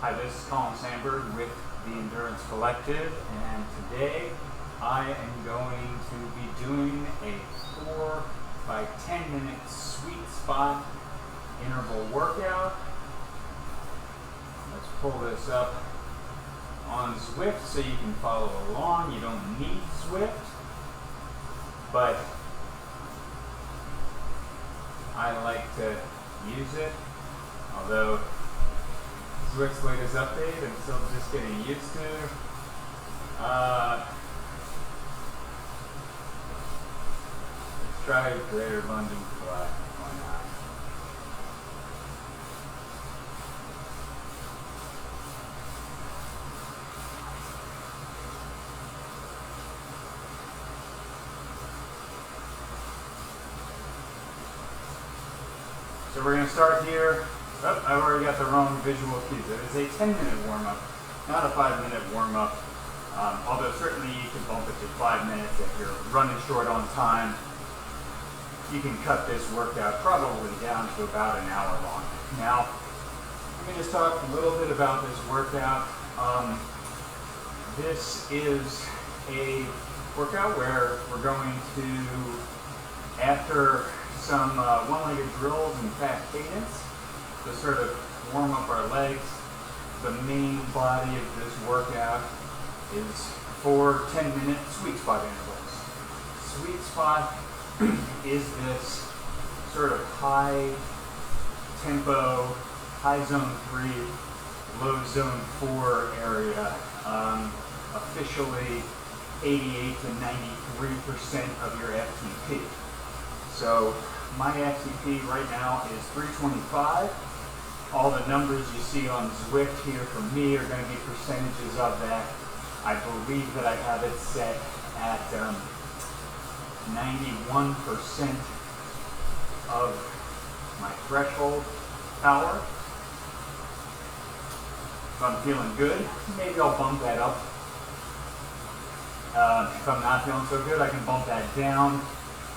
Hi, this is Colin Sandberg with the Endurance Collective, and today I am going to be doing a 4 by 10 minute sweet spot interval workout. Let's pull this up on Zwift so you can follow along. You don't need Zwift, but I like to use it, although Zwift's latest update I'm still just getting used to. Let's try greater lunge and flat. Why not? So we're going to start here. Oh, I've already got the wrong visual cues. It is a 10-minute warm-up, not a 5-minute warm-up. Although certainly you can bump it to 5 minutes if you're running short on time. You can cut this workout probably down to about an hour long. Now, let me just talk a little bit about this workout. This is a workout where we're going to, after some one-legged drills and fast cadence, to sort of warm up our legs. The main body of this workout is 4 10-minute sweet spot intervals. Sweet spot is this sort of high tempo, high zone 3, low zone 4 area. Officially 88 to 93% of your FTP. So my FTP right now is 325. All the numbers you see on Zwift here for me are going to be percentages of that. I believe that I have it set at 91% of my threshold power. If I'm feeling good, maybe I'll bump that up. If I'm not feeling so good, I can bump that down.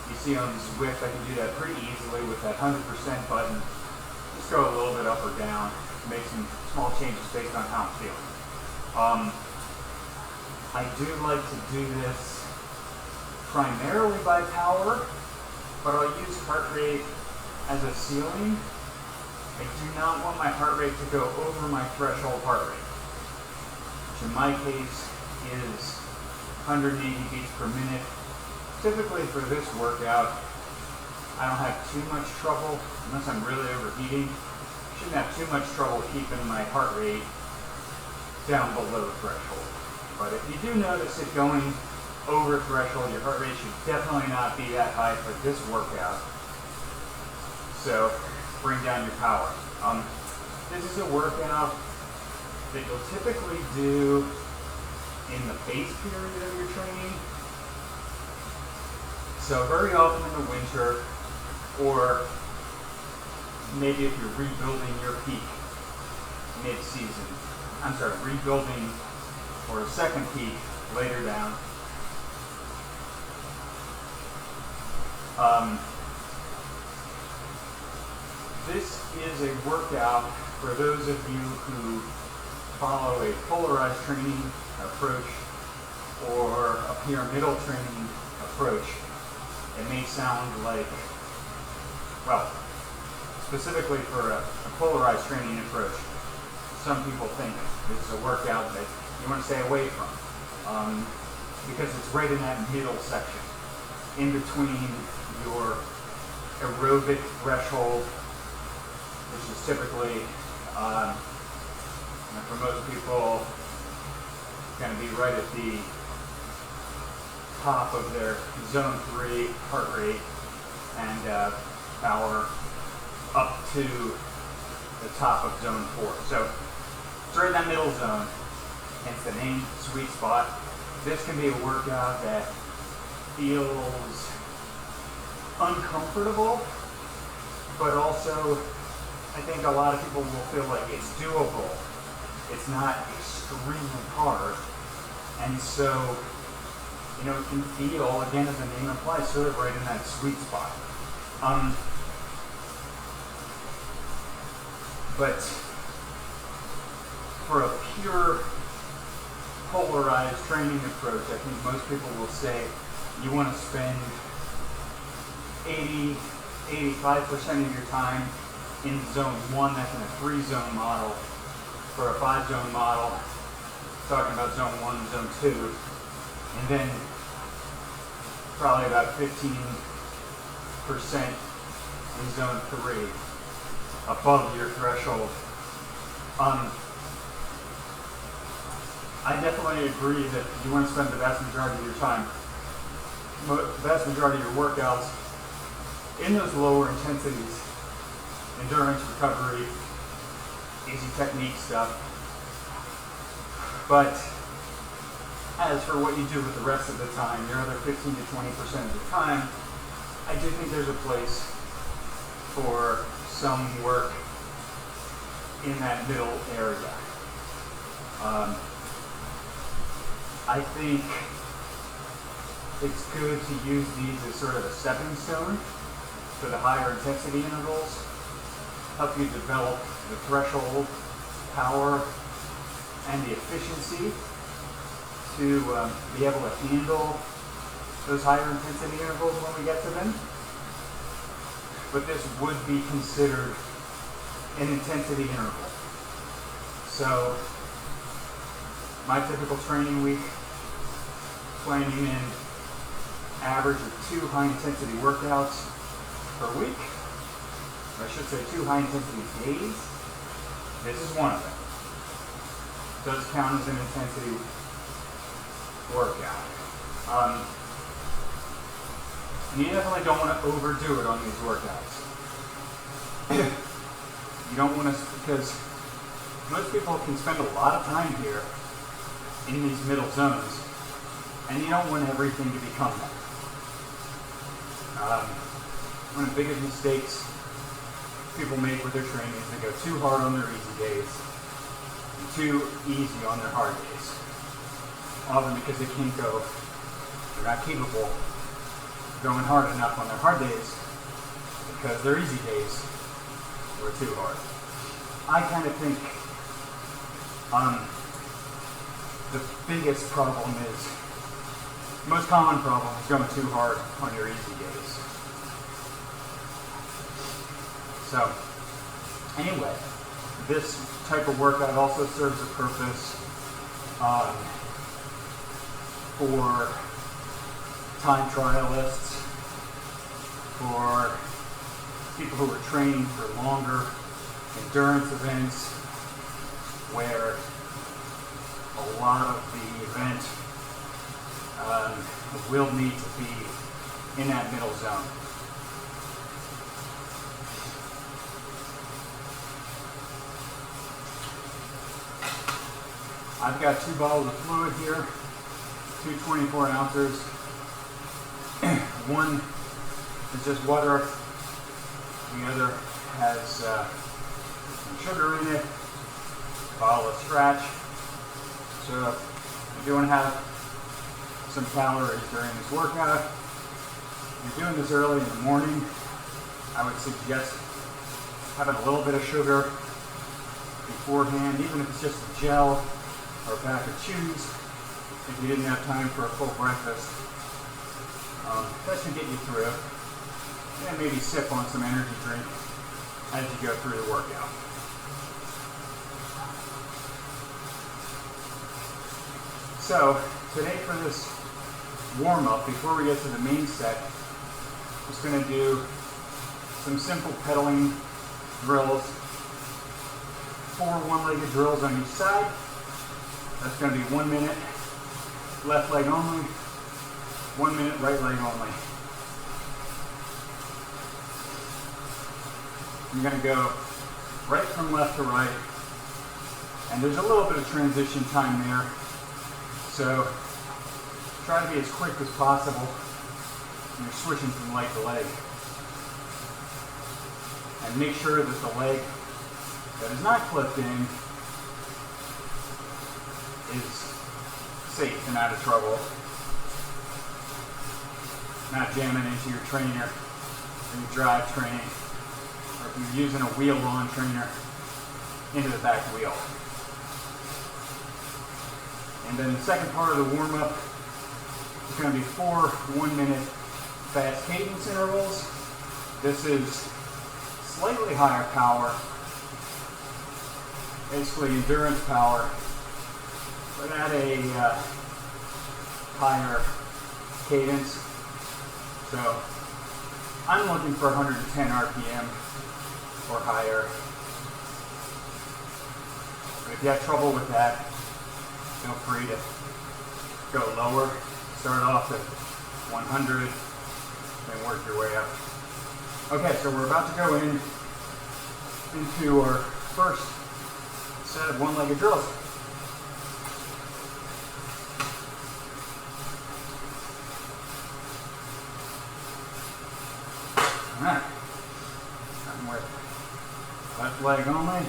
You see on Zwift, I can do that pretty easily with that 100% button. Just go a little bit up or down, make some small changes based on how I'm feeling. I do like to do this primarily by power, but I'll use heart rate as a ceiling. I do not want my heart rate to go over my threshold heart rate, which in my case is 180 beats per minute. Typically for this workout, I don't have too much trouble, unless I'm really overheating. Shouldn't have too much trouble keeping my heart rate down below threshold. But if you do notice it going over threshold, your heart rate should definitely not be that high for this workout. So bring down your power. This is a workout that you'll typically do in the base period of your training. So very often in the winter, or maybe if you're rebuilding your peak mid-season, rebuilding for a second peak later down. This is a workout for those of you who follow a polarized training approach or a pyramidal training approach. It may sound like, well, specifically for a polarized training approach, some people think this is a workout that you want to stay away from because it's right in that middle section, in between your aerobic threshold, which is typically, for most people, going to be right at the top of their zone 3 heart rate and power up to the top of zone 4. So it's right in that middle zone, hence the name sweet spot. This can be a workout that feels uncomfortable, but also I think a lot of people will feel like it's doable. It's not extremely hard, and so you can feel, again, as the name implies, sort of right in that sweet spot. But for a pure polarized training approach, I think most people will say you want to spend 85% of your time in zone 1, that's in a 3-zone model. For a 5-zone model, talking about zone 1, zone 2, and then probably about 15% in zone 3, above your threshold. I definitely agree that you want to spend the vast majority of your time, the vast majority of your workouts in those lower intensities, endurance, recovery, easy technique stuff. But as for what you do with the rest of the time, your other 15 to 20% of the time, I do think there's a place for some work in that middle area. I think it's good to use these as sort of a stepping stone for the higher intensity intervals, help you develop the threshold, power, and the efficiency to be able to handle those higher intensity intervals when we get to them. But this would be considered an intensity interval. So my typical training week, planning in average of 2 high intensity workouts per week. Or I should say 2 high intensity days. This is one of them. Does count as an intensity workout. And you definitely don't want to overdo it on these workouts. You don't want to, because most people can spend a lot of time here in these middle zones, and you don't want everything to become that. One of the biggest mistakes people make with their training is they go too hard on their easy days and too easy on their hard days. Often because they can't go, they're not capable of going hard enough on their hard days because their easy days were too hard. I kind of think the biggest problem is, most common problem is going too hard on your easy days. So, anyway, this type of workout also serves a purpose for time trialists, for people who are training for longer endurance events, where a lot of the event will need to be in that middle zone. I've got 2 bottles of fluid here, 2 24 ounces. One is just water, the other has some sugar in it, a bottle of scratch. So if you want to have some calories during this workout, if you're doing this early in the morning, I would suggest having a little bit of sugar beforehand, even if it's just a gel or a pack of chews, if you didn't have time for a full breakfast. That should get you through. And maybe sip on some energy drink as you go through the workout. So today for this warm-up, before we get to the main set, I'm just going to do some simple pedaling drills. 4 one-legged drills on each side. That's going to be 1 minute left leg only, 1 minute right leg only. I'm going to go right from left to right, and there's a little bit of transition time there, so try to be as quick as possible when you're switching from leg to leg. And make sure that the leg that is not clipped in is safe and out of trouble. Not jamming into your trainer or your drive train, or if you're using a wheel-on trainer, into the back wheel. And then the second part of the warm-up is going to be 4 1-minute fast cadence intervals. This is slightly higher power, basically endurance power, but at a higher cadence. So I'm looking for 110 RPM or higher. But if you have trouble with that, feel free to go lower. Start off at 100, then work your way up. Okay, so we're about to go into our first set of one-legged drills. All right, starting with left leg only.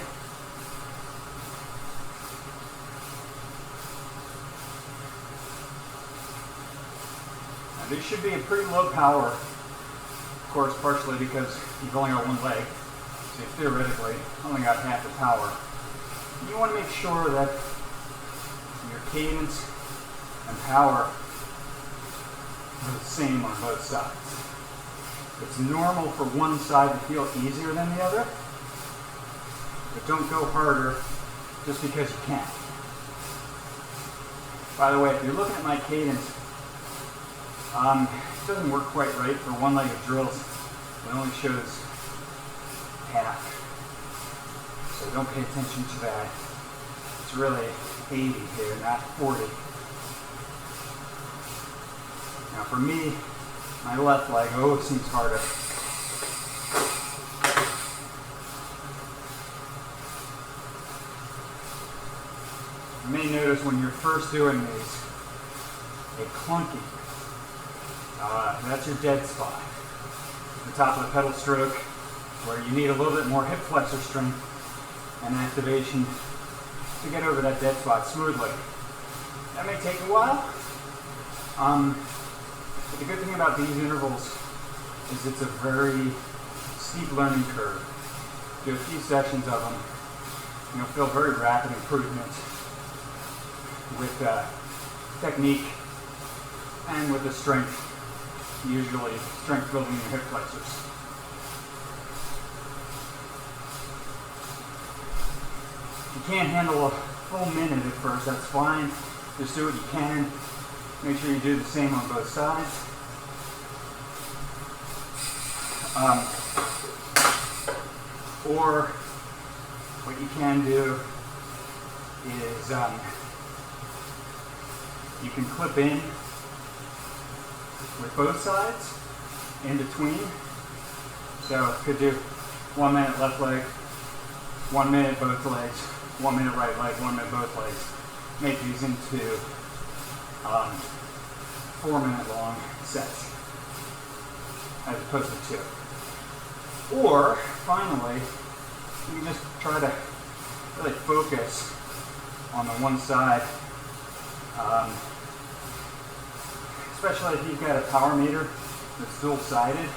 Now these should be a pretty low power, of course, partially because you've only got one leg, so you theoretically only got half the power. You want to make sure that your cadence and power are the same on both sides. It's normal for one side to feel easier than the other, but don't go harder just because you can. By the way, if you're looking at my cadence, it doesn't work quite right for one-legged drills. It only shows half, so don't pay attention to that. It's really 80 here, not 40. Now for me, my left leg, it seems harder. You may notice when you're first doing these, a clunky. That's your dead spot. The top of the pedal stroke, where you need a little bit more hip flexor strength and activation to get over that dead spot smoothly. That may take a while. But the good thing about these intervals is it's a very steep learning curve. Do a few sessions of them, and you'll feel very rapid improvement with technique and with the strength, usually strength building your hip flexors. If you can't handle a full minute at first, that's fine. Just do what you can. Make sure you do the same on both sides. Or what you can do is you can clip in with both sides in between. So could do 1 minute left leg, 1 minute both legs, 1 minute right leg, 1 minute both legs. Make these into 4 minute long sets as opposed to 2. Or finally, you can just try to really focus on the one side, especially if you've got a power meter that's dual-sided.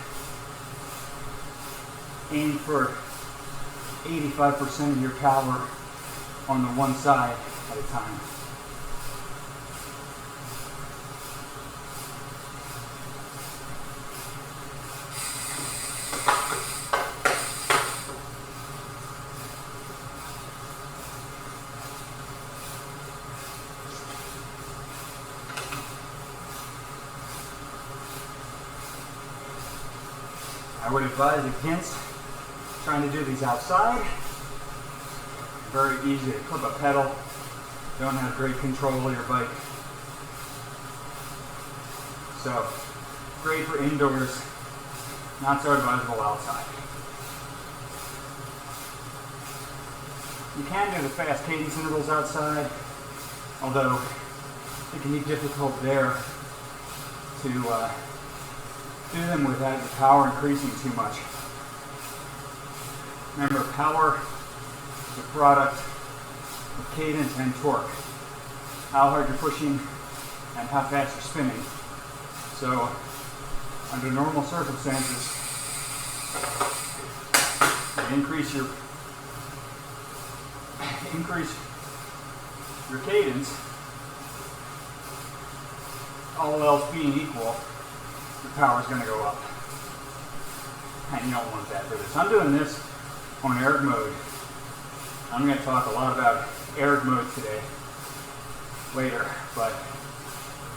Aim for 85% of your power on the one side at a time. I would advise against trying to do these outside. Very easy to clip a pedal. Don't have great control of your bike. So, great for indoors, not so advisable outside. You can do the fast cadence intervals outside, although it can be difficult there to do them without the power increasing too much. Remember, power is a product of cadence and torque. How hard you're pushing and how fast you're spinning. So, under normal circumstances, you increase your cadence, all else being equal, the power is going to go up. And you don't want that for this. I'm doing this on erg mode. I'm going to talk a lot about erg mode today, later, but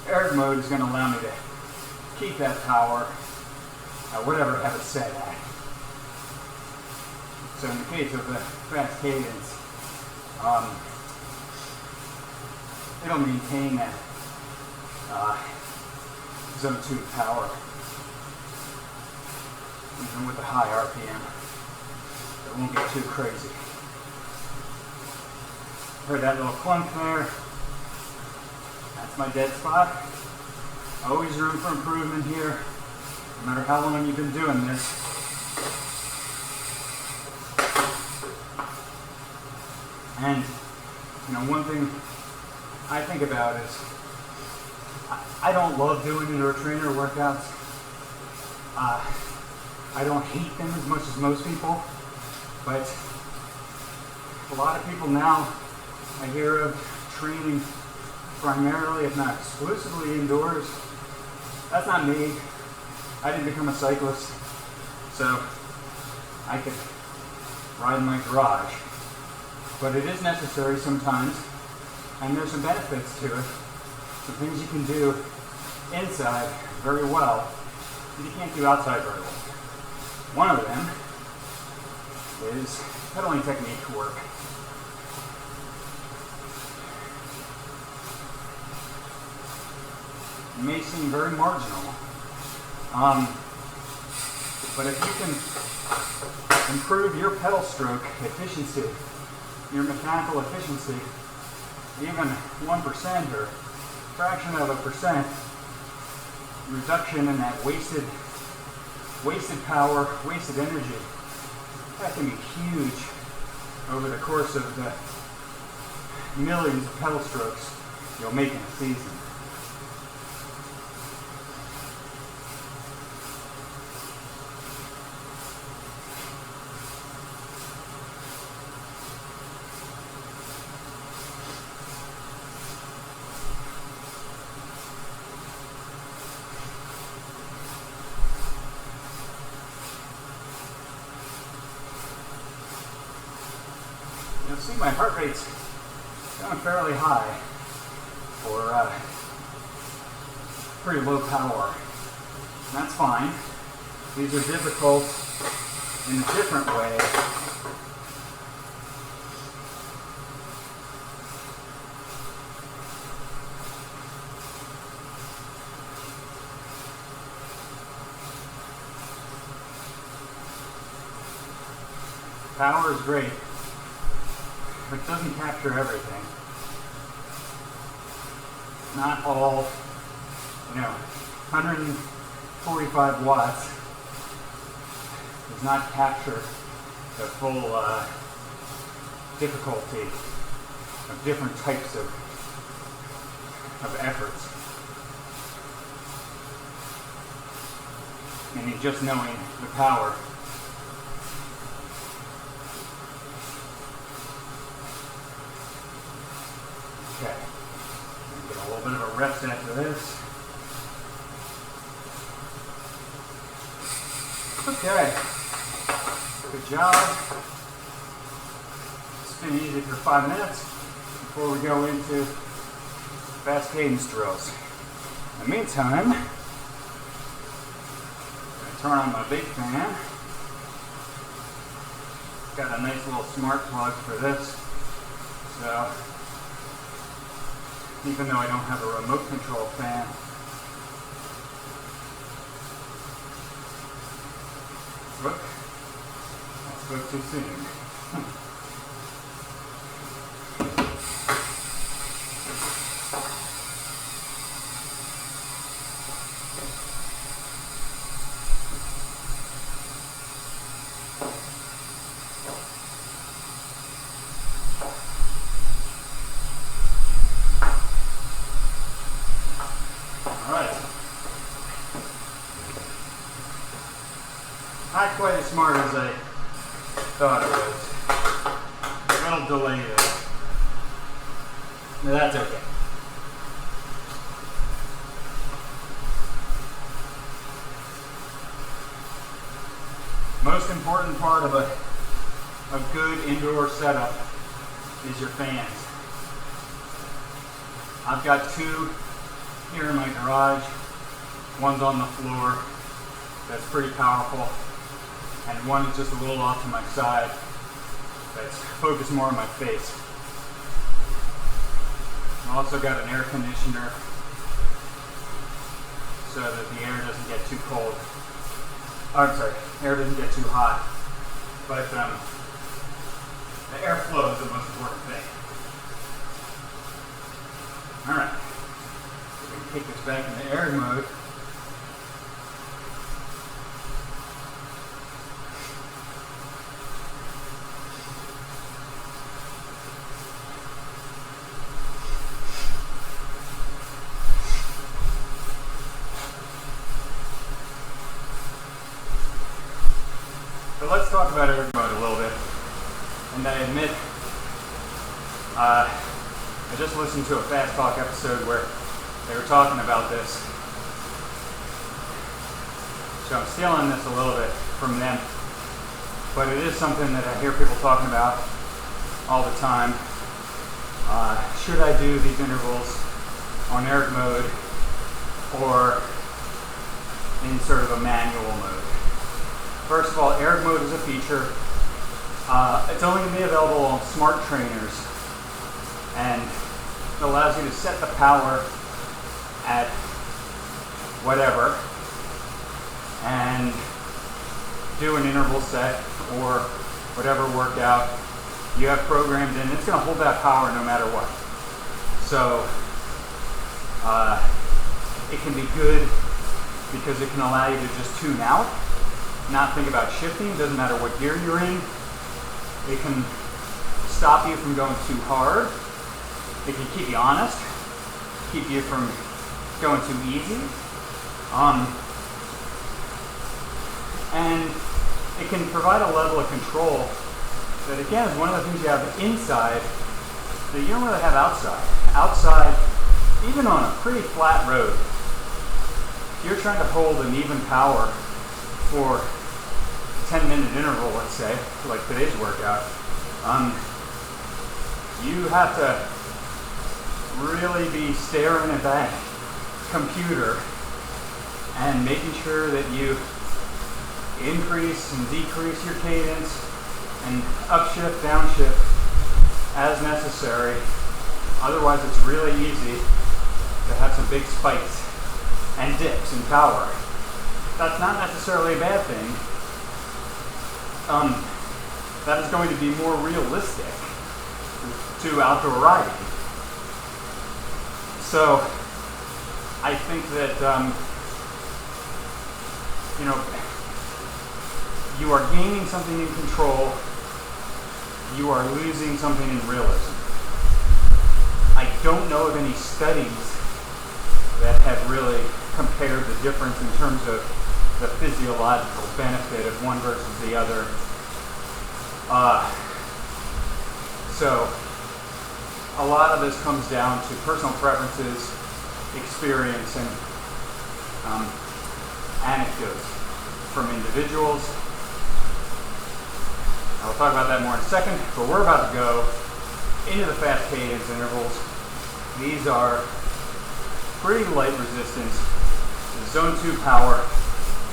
erg mode is going to allow me to keep that power at whatever I have it set at. So in the case of the fast cadence, it'll maintain that zone 2 power, even with the high RPM. It won't get too crazy. Heard that little clunk there? That's my dead spot. Always room for improvement here, no matter how long you've been doing this. And, you know, one thing I think about is, I don't love doing indoor trainer workouts. I don't hate them as much as most people, but a lot of people now I hear of training primarily, if not exclusively, indoors. That's not me. I didn't become a cyclist, so I could ride in my garage. But it is necessary sometimes, and there's some benefits to it. Some things you can do inside very well that you can't do outside very well. One of them is pedaling technique work. It may seem very marginal, but if you can improve your pedal stroke efficiency, your mechanical efficiency, even 1% or fraction of a percent reduction in that wasted power, wasted energy, that can be huge over the course of the millions of pedal strokes you'll make in a season. You'll see my heart rate's going fairly high for pretty low power. And that's fine. These are difficult in a different way. Power is great, but it doesn't capture everything. Not all, 145 watts does not capture the full difficulty of different types of efforts. Meaning just knowing the power. Okay, get a little bit of a rest after this. Okay, good job. It's been easy for 5 minutes before we go into fast cadence drills. In the meantime, I'm going to turn on my big fan. Got a nice little smart plug for this, so even though I don't have a remote control fan, look, I spoke too soon. Not quite as smart as I thought it was. A little delayed. No, that's okay. Most important part of a good indoor setup is your fans. I've got two here in my garage. One's on the floor. That's pretty powerful. And one is just a little off to my side. That's focused more on my face. I've also got an air conditioner so that the air doesn't get too cold. Oh, I'm sorry, air doesn't get too hot. But the airflow is the most important thing. Alright, so we can kick this back into air mode. So let's talk about air mode a little bit. And I admit, I just listened to a Fast Talk episode where they were talking about this. So I'm stealing this a little bit from them. But it is something that I hear people talking about all the time. Should I do these intervals on air mode or in sort of a manual mode? First of all, air mode is a feature. It's only going to be available on smart trainers, and it allows you to set the power at whatever and do an interval set or whatever workout you have programmed in. It's going to hold that power no matter what. So it can be good because it can allow you to just tune out, not think about shifting. It doesn't matter what gear you're in. It can stop you from going too hard. It can keep you honest, keep you from going too easy. And it can provide a level of control that, again, is one of the things you have inside that you don't really have outside. Outside, even on a pretty flat road, if you're trying to hold an even power for a 10-minute interval, let's say, like today's workout, you have to really be staring at that computer and making sure that you increase and decrease your cadence and upshift, downshift as necessary. Otherwise, it's really easy to have some big spikes and dips in power. That's not necessarily a bad thing. That is going to be more realistic to outdoor riding. So I think that you are gaining something in control, you are losing something in realism. I don't know of any studies that have really compared the difference in terms of the physiological benefit of one versus the other. So a lot of this comes down to personal preferences, experience, and anecdotes from individuals. I'll talk about that more in a second, but we're about to go into the fast cadence intervals. These are pretty light resistance, zone 2 power,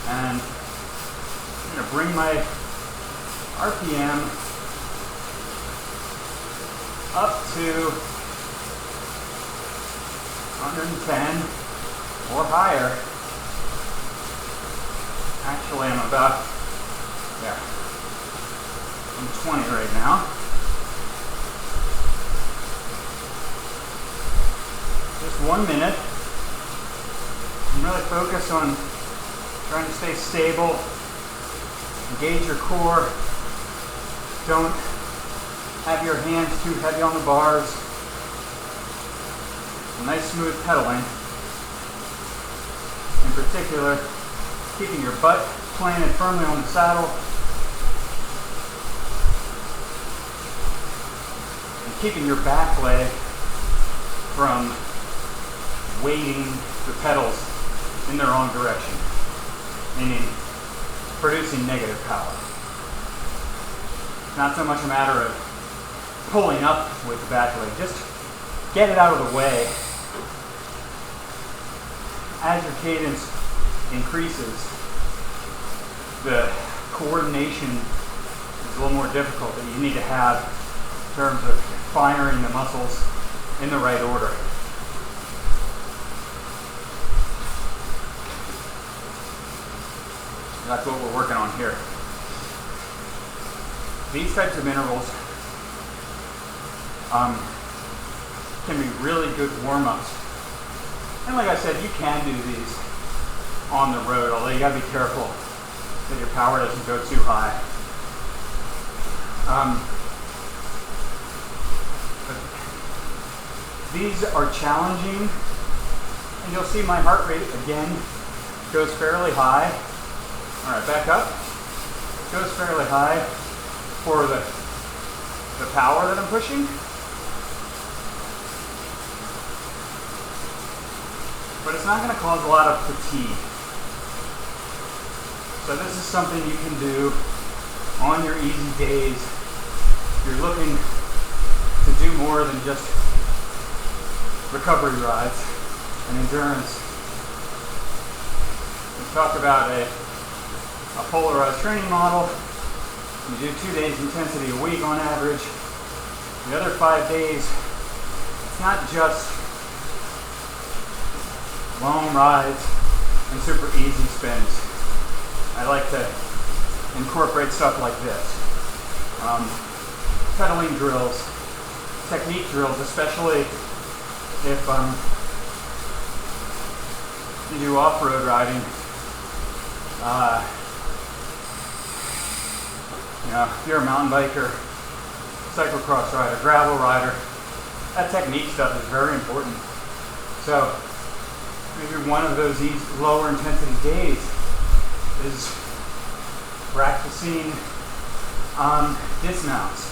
and I'm going to bring my RPM up to 110 or higher. Actually, I'm about, I'm 20 right now. Just 1 minute. I'm really focused on trying to stay stable, engage your core. Don't have your hands too heavy on the bars. Nice smooth pedaling. In particular, keeping your butt planted firmly on the saddle and keeping your back leg from weighting the pedals in the wrong direction. Meaning producing negative power. Not so much a matter of pulling up with the back leg, just get it out of the way. As your cadence increases, the coordination is a little more difficult that you need to have in terms of firing the muscles in the right order. That's what we're working on here. These types of intervals can be really good warm-ups. And like I said, you can do these on the road, although you gotta be careful that your power doesn't go too high. These are challenging, and you'll see my heart rate again goes fairly high. All right, back up. Goes fairly high for the power that I'm pushing. But it's not going to cause a lot of fatigue. So this is something you can do on your easy days. You're looking to do more than just recovery rides and endurance. We talked about a polarized training model. You do 2 days intensity a week on average. The other 5 days, it's not just long rides and super easy spins. I like to incorporate stuff like this. Pedaling drills, technique drills, especially if you do off-road riding. If you're a mountain biker, cyclocross rider, gravel rider, that technique stuff is very important. So maybe one of those lower intensity days is practicing dismounts.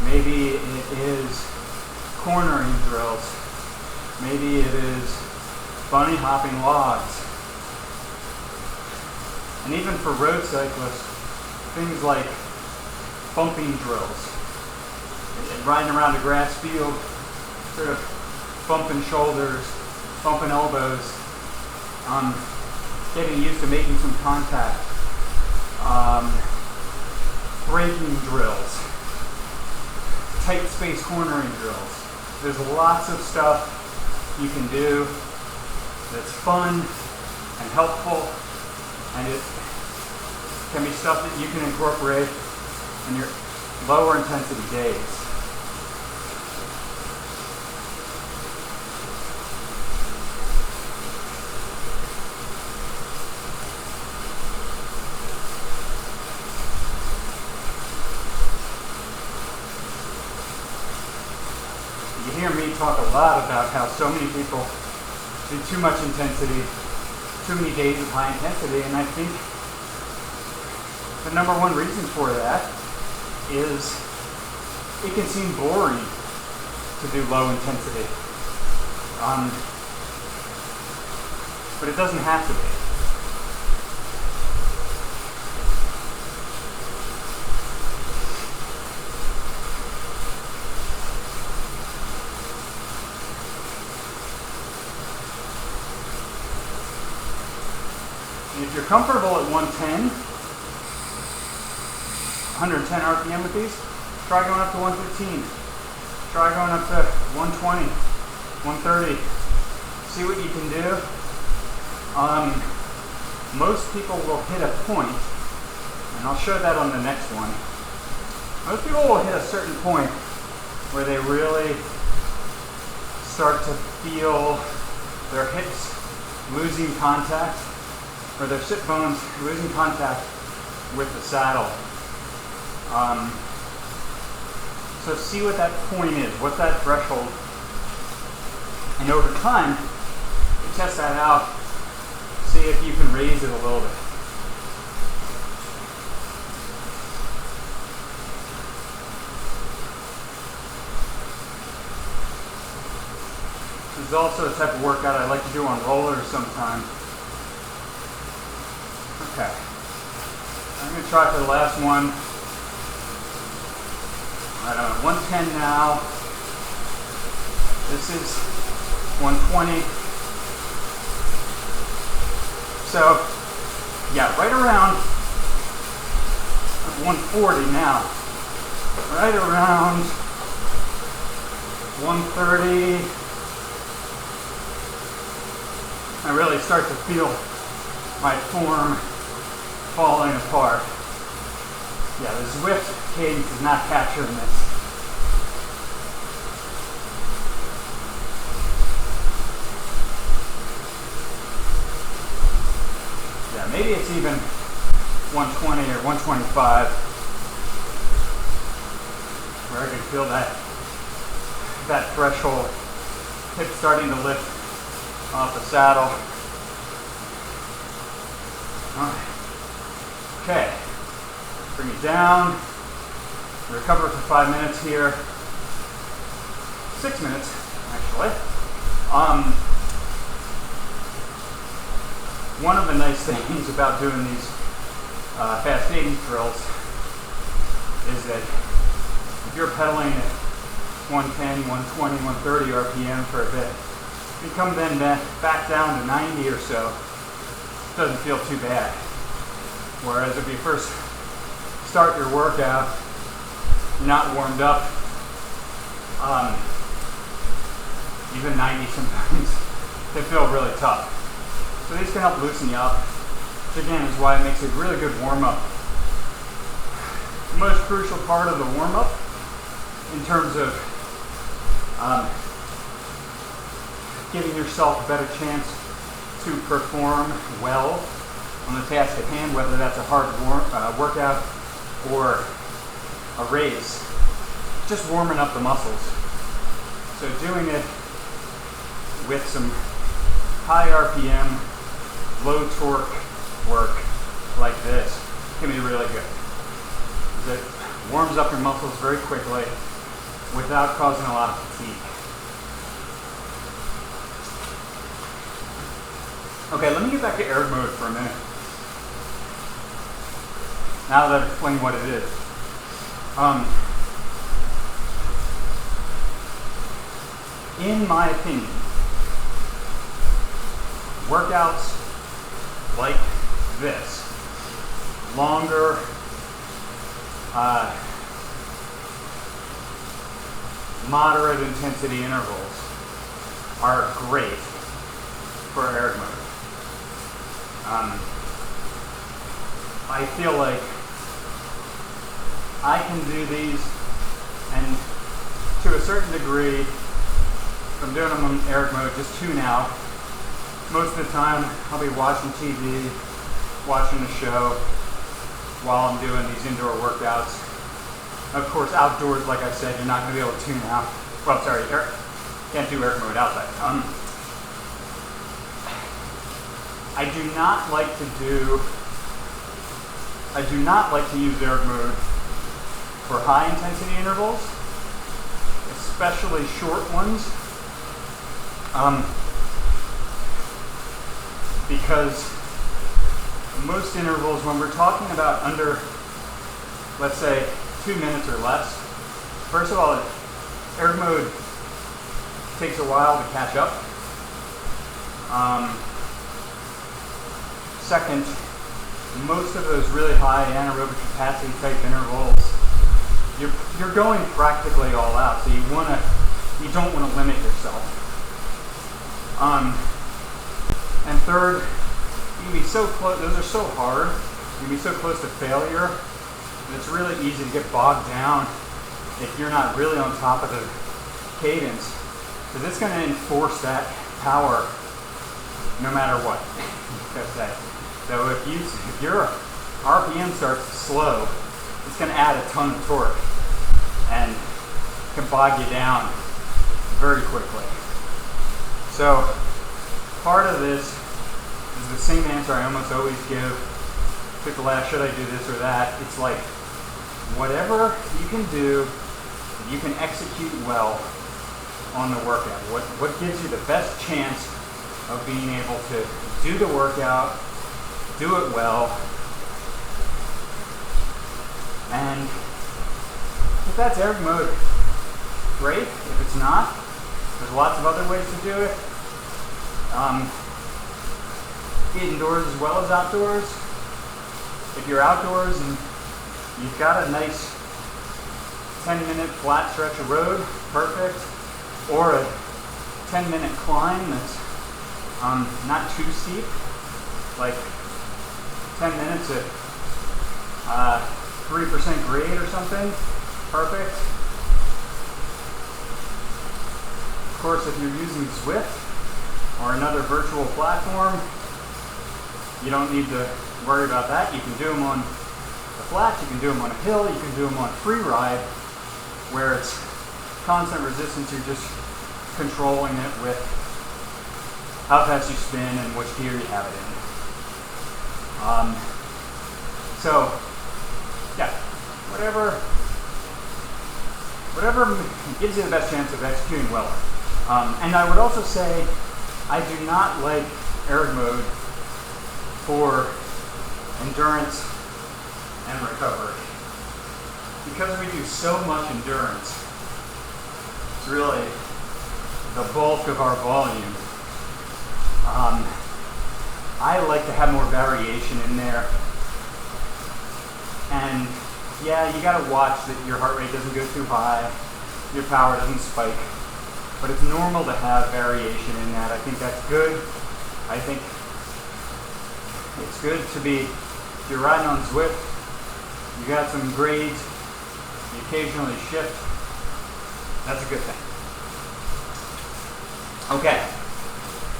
Maybe it is cornering drills. Maybe it is bunny hopping logs. And even for road cyclists, things like bumping drills. And riding around a grass field, sort of bumping shoulders, bumping elbows, getting used to making some contact. Braking drills, tight space cornering drills. There's lots of stuff you can do that's fun and helpful, and it can be stuff that you can incorporate in your lower intensity days. You hear me talk a lot about how so many people do too much intensity, too many days of high intensity, and I think the number one reason for that is it can seem boring to do low intensity. But it doesn't have to be. If you're comfortable at 110 RPM with these, try going up to 115. Try going up to 120, 130. See what you can do. Most people will hit a point, and I'll show that on the next one. Most people will hit a certain point where they really start to feel their hips losing contact, or their sit bones losing contact with the saddle. So see what that point is, what's that threshold, and over time, you test that out, see if you can raise it a little bit. This is also a type of workout I like to do on rollers sometimes. Okay. I'm going to try for the last one. I don't know, 110 now. This is 120. So, yeah, right around 140 now. Right around 130. I really start to feel my form falling apart. Yeah, the Zwift cadence is not capturing this. Yeah, maybe it's even 120 or 125 where I can feel that threshold, hip starting to lift off the saddle. Okay, bring it down, recover for 5 minutes here, 6 minutes actually. One of the nice things about doing these fast cadence drills is that if you're pedaling at 110, 120, 130 RPM for a bit, you come then back down to 90 or so, it doesn't feel too bad. Whereas if you first start your workout, you're not warmed up, even 90 sometimes, they feel really tough. So these can help loosen you up, which again is why it makes a really good warm-up. The most crucial part of the warm-up in terms of giving yourself a better chance to perform well on the task at hand, whether that's a hard workout or a race, just warming up the muscles. So doing it with some high RPM, low torque work like this can be really good. It warms up your muscles very quickly without causing a lot of fatigue. Okay, let me get back to erg mode for a minute. Now that I've explained what it is. In my opinion, workouts like this, longer, moderate intensity intervals are great for erg mode. I feel like I can do these, and to a certain degree, if I'm doing them in erg mode, just tune out. Most of the time, I'll be watching TV, watching a show while I'm doing these indoor workouts. Of course, outdoors, like I said, you're not going to be able to tune out. Well, sorry, can't do erg mode outside. I do not like to use erg mode for high intensity intervals, especially short ones, because most intervals, when we're talking about under, let's say, 2 minutes or less, first of all, erg mode takes a while to catch up. Second, most of those really high anaerobic capacity type intervals, you're going practically all out, so you don't want to limit yourself. And third, you can be so close, those are so hard, you can be so close to failure, and it's really easy to get bogged down if you're not really on top of the cadence, because it's going to enforce that power no matter what. So if your RPM starts slow, it's going to add a ton of torque and can bog you down very quickly. So part of this is the same answer I almost always give. Pick the last, should I do this or that? It's like whatever you can do, you can execute well on the workout. What gives you the best chance of being able to do the workout, do it well, And if that's erg mode, great. If it's not, there's lots of other ways to do it. Indoors as well as outdoors. If you're outdoors and you've got a nice 10-minute flat stretch of road, perfect. Or a 10-minute climb that's not too steep, like 10 minutes at 3% grade or something, perfect. Of course, if you're using Zwift or another virtual platform, you don't need to worry about that. You can do them on the flats, you can do them on a hill, you can do them on free ride, where it's constant resistance. You're just controlling it with how fast you spin and which gear you have it in. So, yeah, whatever gives you the best chance of executing well. And I would also say I do not like erg mode for endurance and recovery. Because we do so much endurance, it's really the bulk of our volume. I like to have more variation in there. And yeah, you gotta watch that your heart rate doesn't go too high, your power doesn't spike, but it's normal to have variation in that. I think that's good. I think it's good to be, if you're riding on Zwift, you got some grades, you occasionally shift, that's a good thing. Okay,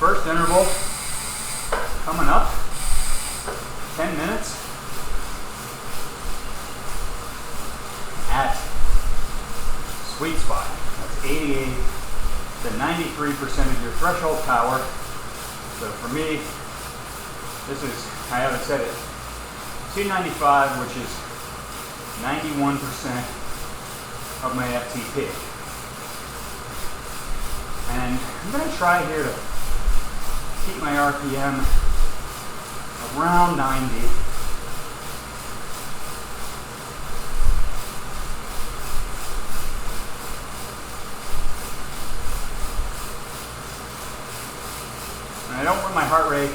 first interval coming up, 10 minutes at sweet spot. That's 88 to 93% of your threshold power. So for me, this is, I haven't said it, 295, which is 91% of my FTP. And I'm going to try here to keep my RPM around 90. And I don't want my heart rate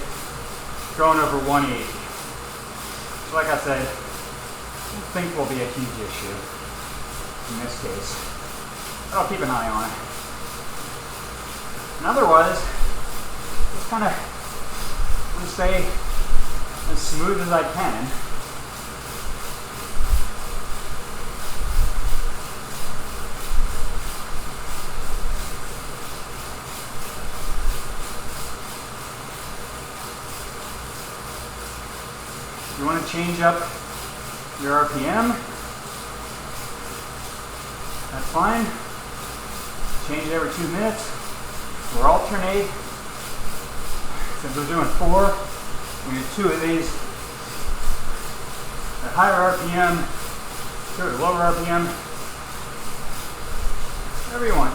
going over 180. So like I said, I don't think will be a huge issue in this case. But I'll keep an eye on it. And otherwise, just kind of want to stay as smooth as I can. If you want to change up your RPM, that's fine. Change it every 2 minutes. Or alternate. Since we're doing 4, we do 2 of these at higher RPM, 2 at lower RPM, whatever you want.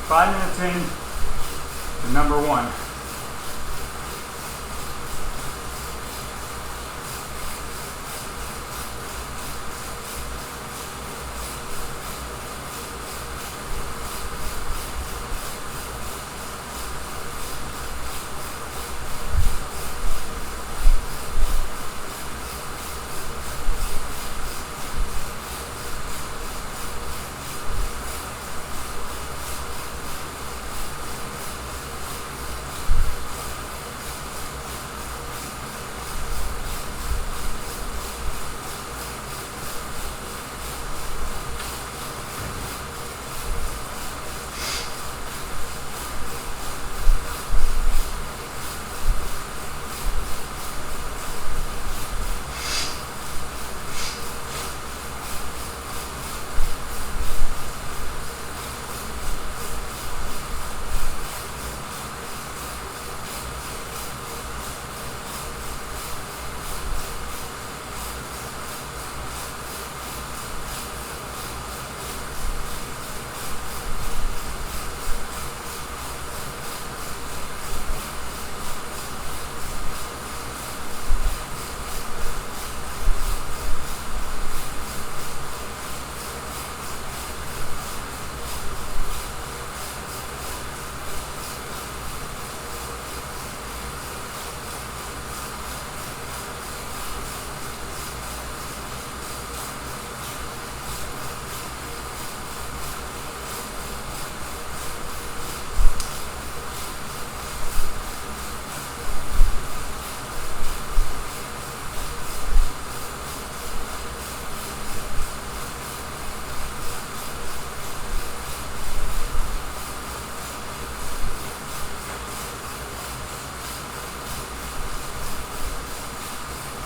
5 minutes in to number 1.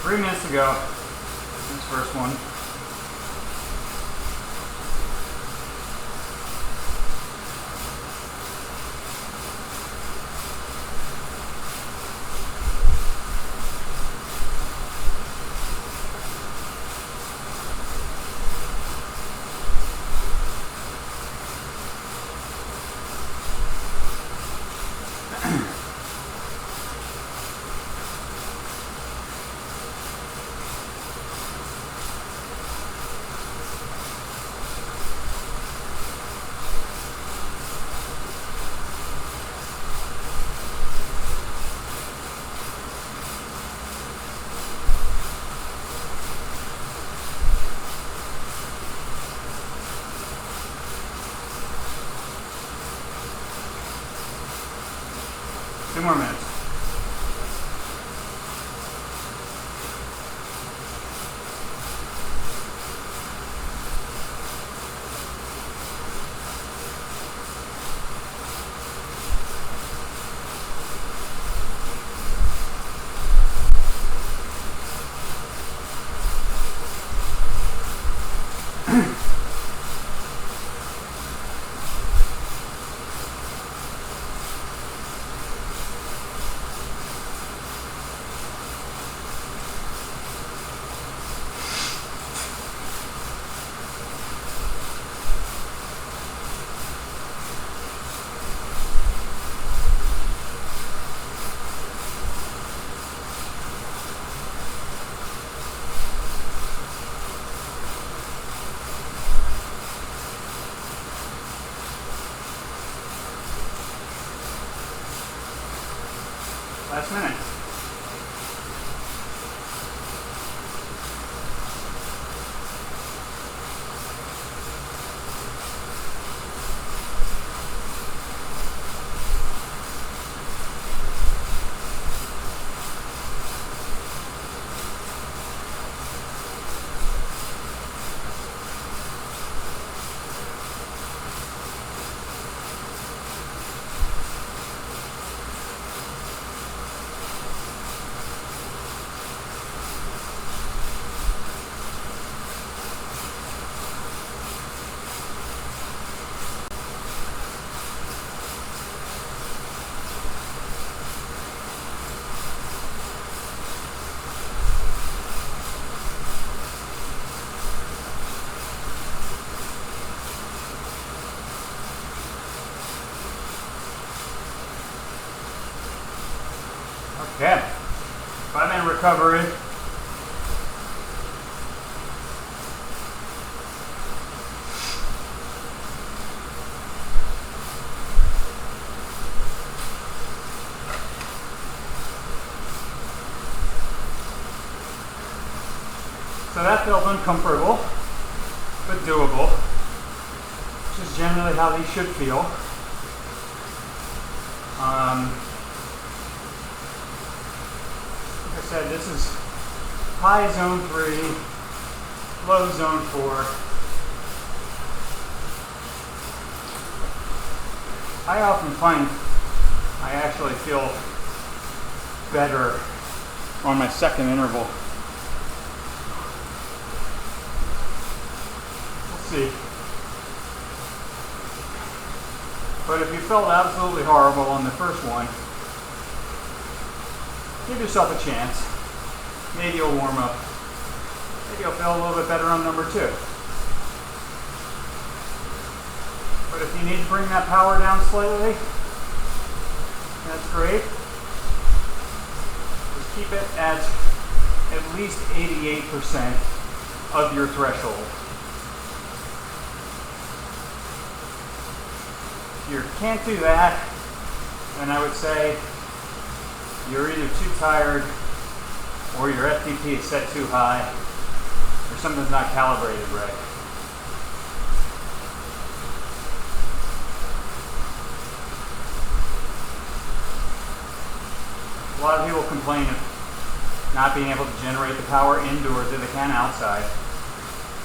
Three minutes to go. This first one. Two more minutes. recovery. So that felt uncomfortable, but doable, which is generally how these should feel. Like I said, this is high zone 3, low zone 4. I often find I actually feel better on my second interval. We'll see. But if you felt absolutely horrible on the first one, give yourself a chance. Maybe you'll warm up. Maybe you'll feel a little bit better on number 2. But if you need to bring that power down slightly, that's great. Just keep it at least 88% of your threshold. If you can't do that, then I would say you're either too tired or your FTP is set too high or something's not calibrated right. A lot of people complain of not being able to generate the power indoors that they can outside.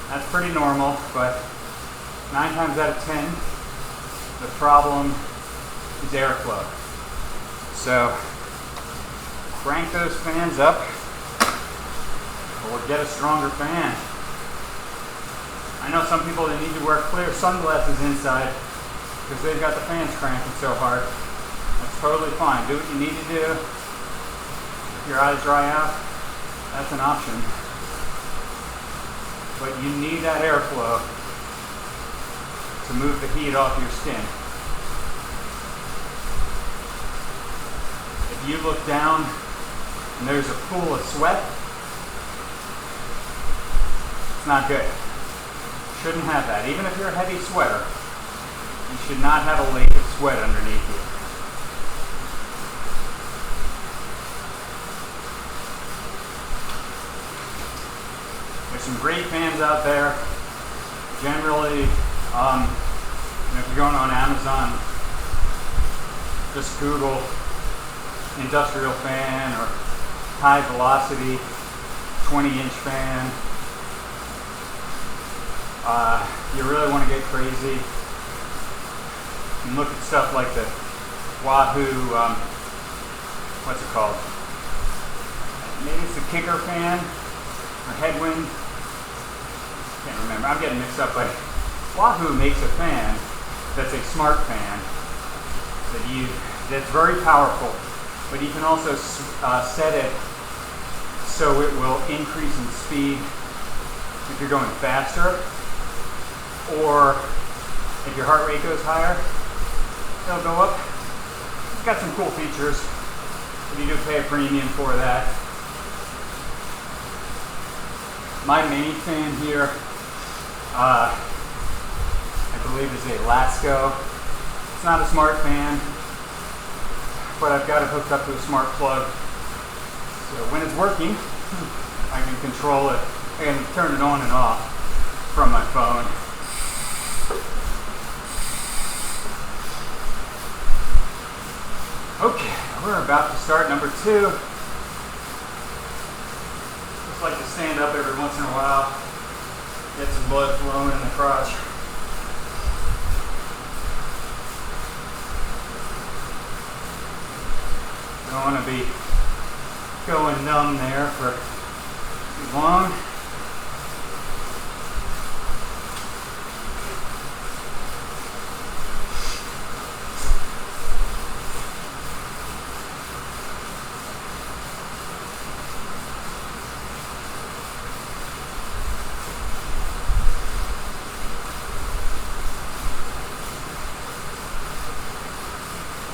That's pretty normal, but 9 times out of 10, the problem is airflow. So crank those fans up or get a stronger fan. I know some people that need to wear clear sunglasses inside because they've got the fans cranking so hard. That's totally fine. Do what you need to do. If your eyes dry out, that's an option. But you need that airflow to move the heat off your skin. If you look down and there's a pool of sweat, it's not good. Shouldn't have that. Even if you're a heavy sweater, you should not have a lake of sweat underneath you. There's some great fans out there. Generally, if you're going on Amazon, just Google industrial fan or high velocity 20-inch fan. You really want to get crazy and look at stuff like the Wahoo, what's it called? Maybe it's the kicker fan or headwind. Can't remember. I'm getting mixed up, but Wahoo makes a fan that's a smart fan that's very powerful, but you can also set it so it will increase in speed if you're going faster, or if your heart rate goes higher, it'll go up. It's got some cool features, but you do pay a premium for that. My main fan here, I believe is a Lasco. It's not a smart fan, but I've got it hooked up to a smart plug. So when it's working, I can control it. I can turn it on and off from my phone. Okay, we're about to start number 2. Just like to stand up every once in a while, get some blood flowing in the crotch. Don't want to be going numb there for too long.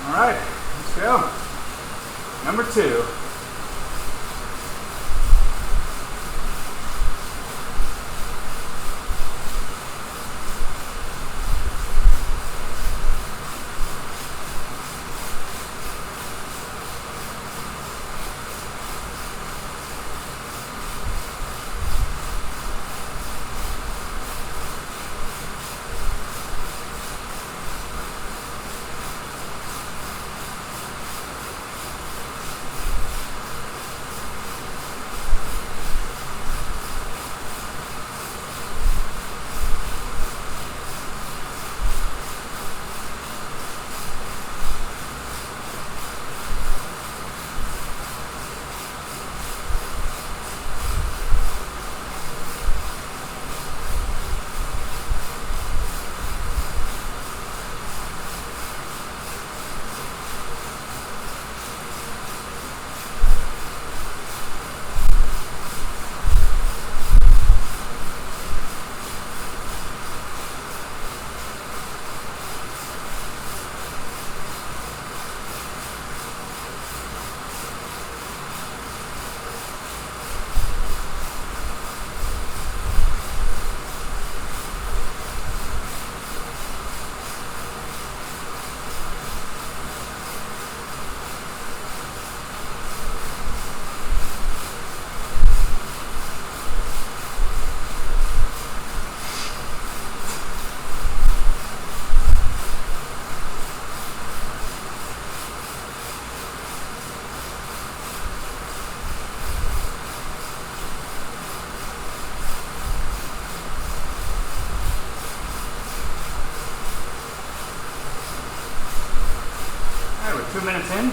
All right, let's go. Number 2. minutes in.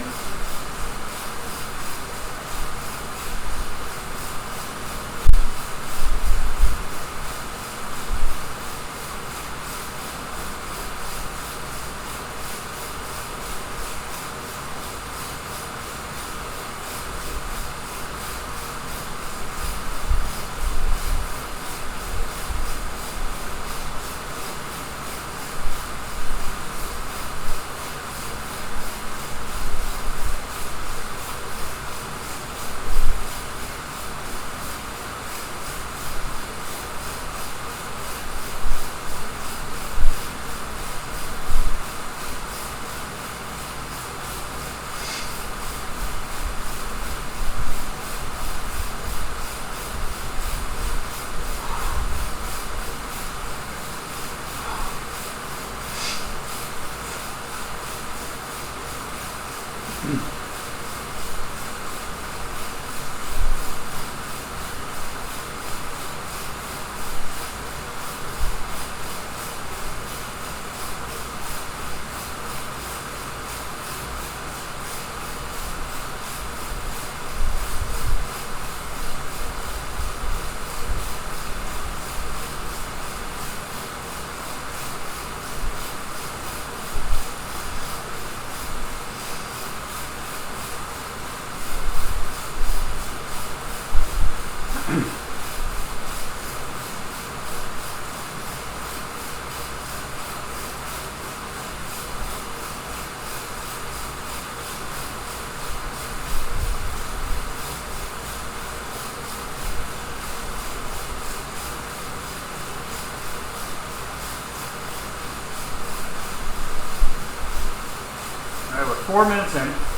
All right, we're 4 minutes in.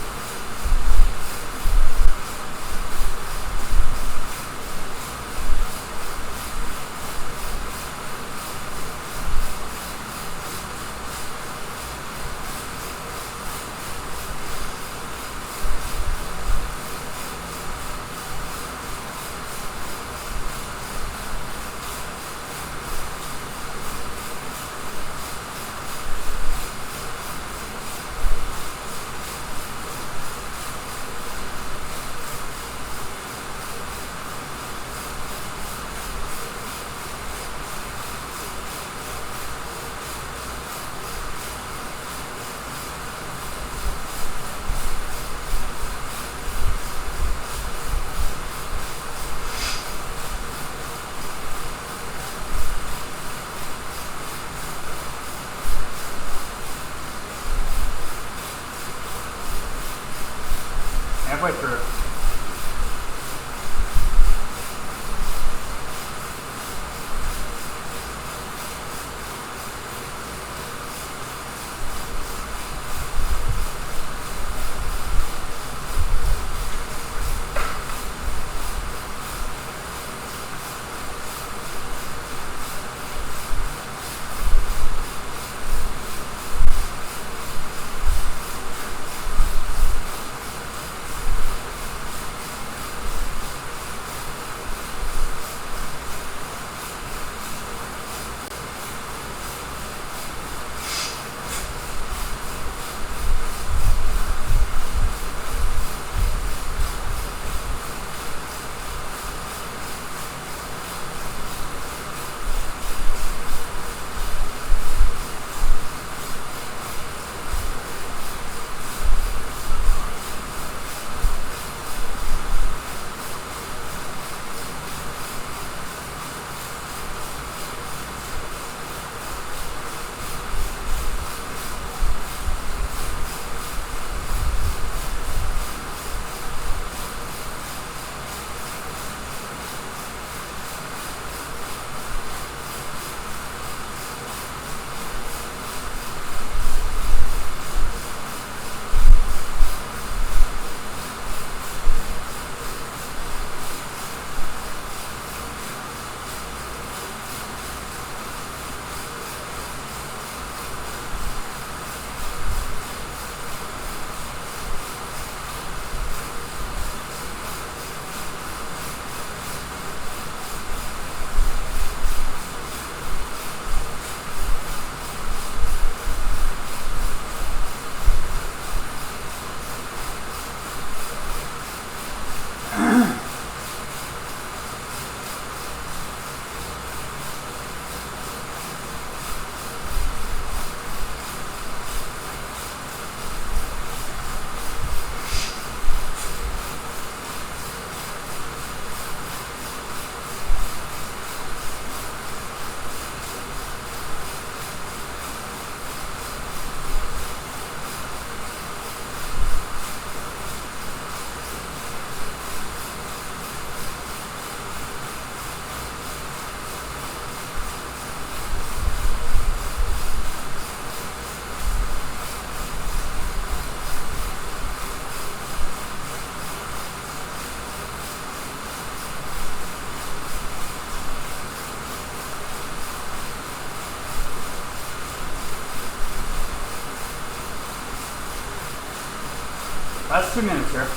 Last 2 minutes here.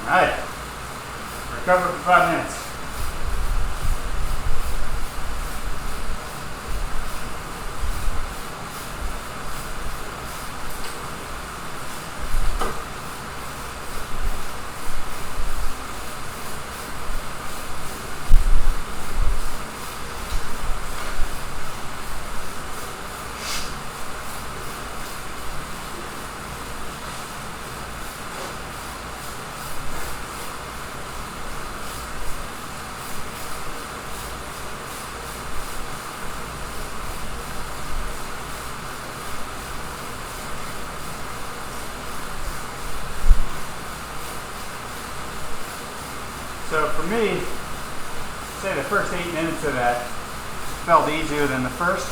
Alright, recover for 5 minutes. So for me, say the first 8 minutes of that felt easier than the first.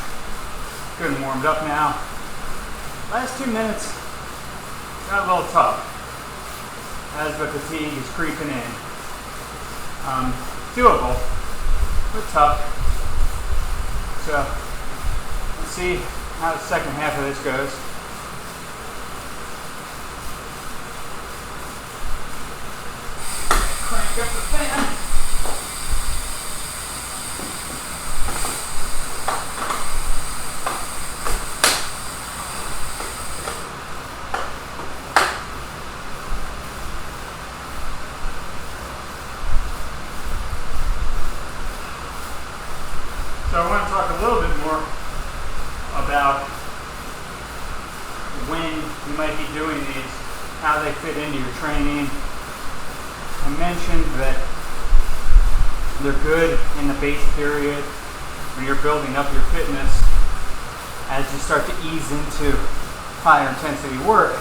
Good and warmed up now. Last 2 minutes got a little tough as the fatigue is creeping in. Doable, but tough. So let's see how the second half of this goes. Crank up the fan. So I want to talk a little bit more about when you might be doing these, how they fit into your training. I mentioned that they're good in the base period when you're building up your fitness. As you start to ease into higher intensity work,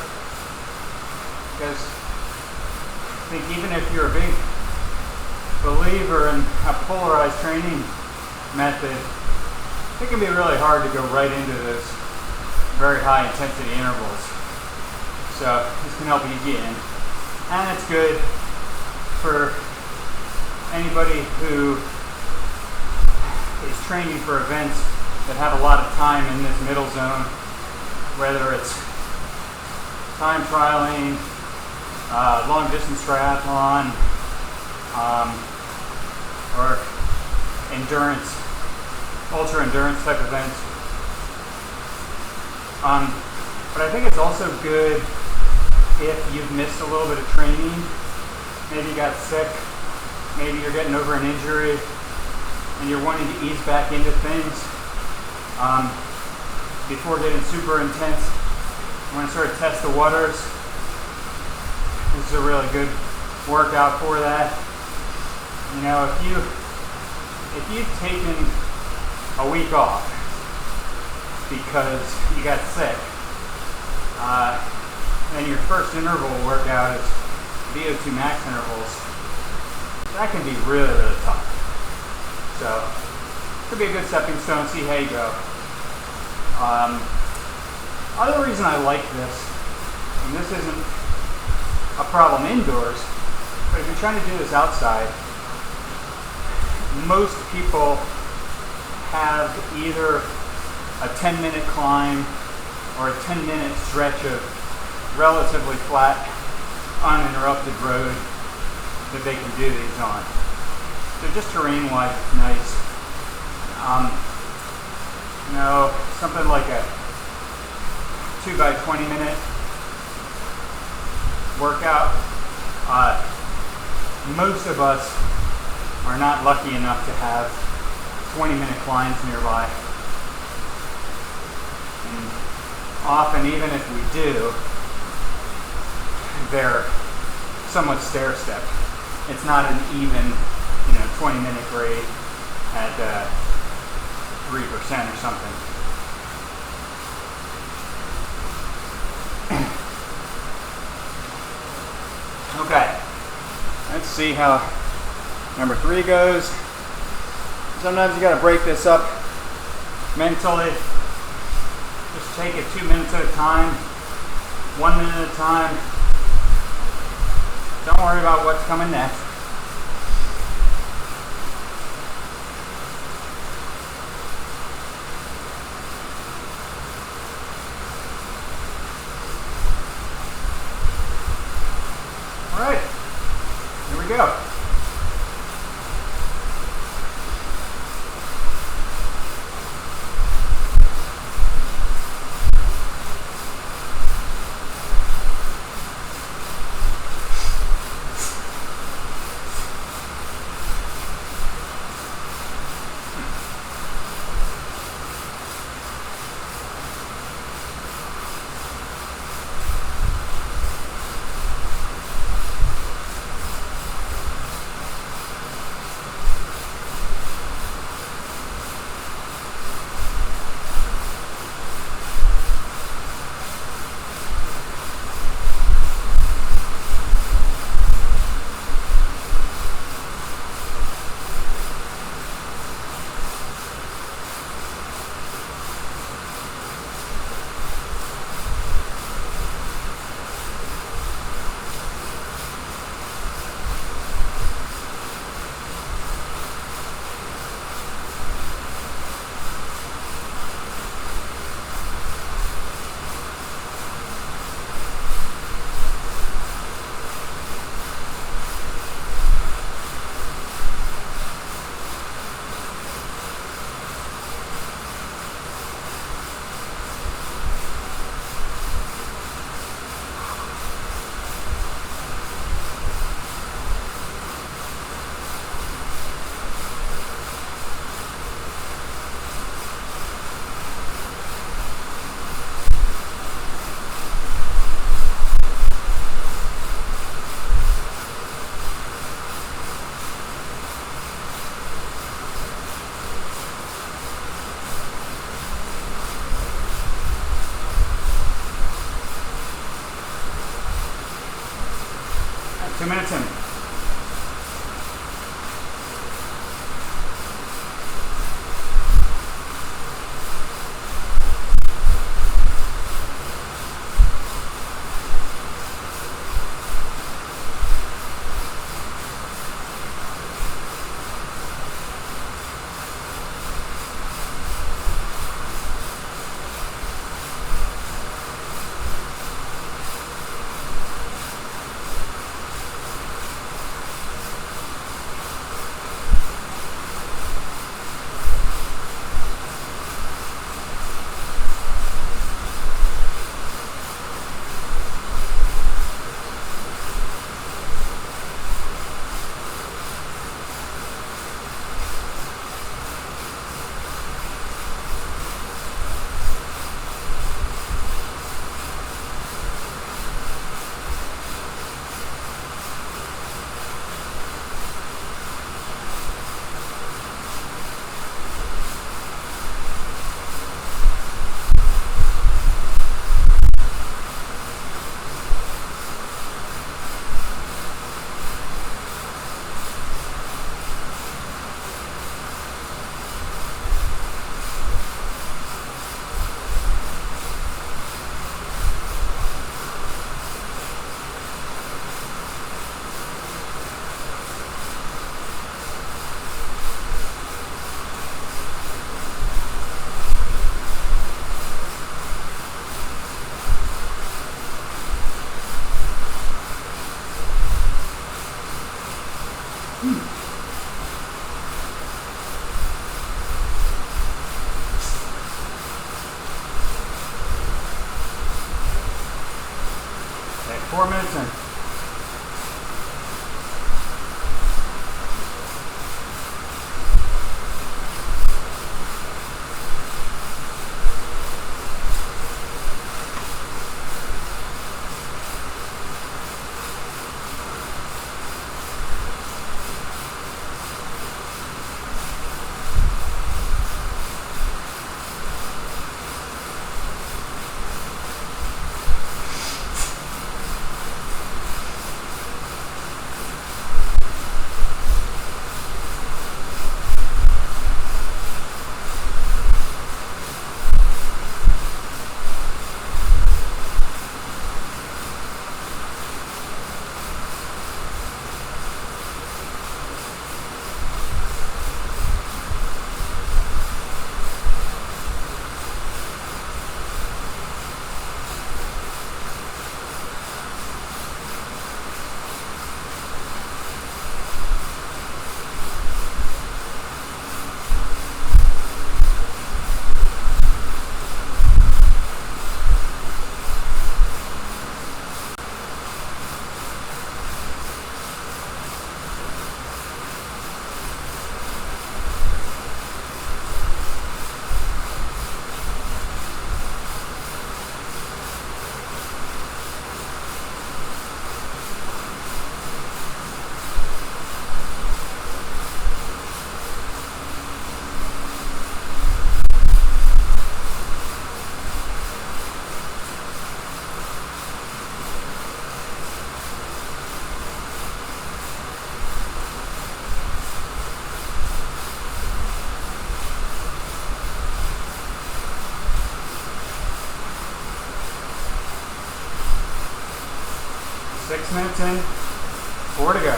because I think even if you're a big believer in a polarized training method, it can be really hard to go right into those very high intensity intervals. So this can help ease you in, and it's good for anybody who is training for events that have a lot of time in this middle zone, whether it's time trialing, long distance triathlon, or endurance, ultra endurance type events. But I think it's also good if you've missed a little bit of training. Maybe you got sick, maybe you're getting over an injury, and you're wanting to ease back into things before getting super intense. You want to sort of test the waters. This is a really good workout for that. You know, if you've taken a week off because you got sick, and your first interval workout is VO2 max intervals, that can be really, really tough. So, could be a good stepping stone, see how you go. Other reason I like this, and this isn't a problem indoors, but if you're trying to do this outside, most people have either a 10-minute climb or a 10-minute stretch of relatively flat, uninterrupted road that they can do these on. So just terrain-wise, it's nice. You know, something like a 2 by 20 minute workout. Most of us are not lucky enough to have 20-minute climbs nearby. And often, even if we do, they're somewhat stair-stepped. It's not an even, 20-minute grade at 3% or something. Okay, let's see how number 3 goes. Sometimes you got to break this up mentally. Just take it 2 minutes at a time, 1 minute at a time. Don't worry about what's coming next. All right, here we go. Two minutes in. 4 minutes in. Six minutes in, 4 to go.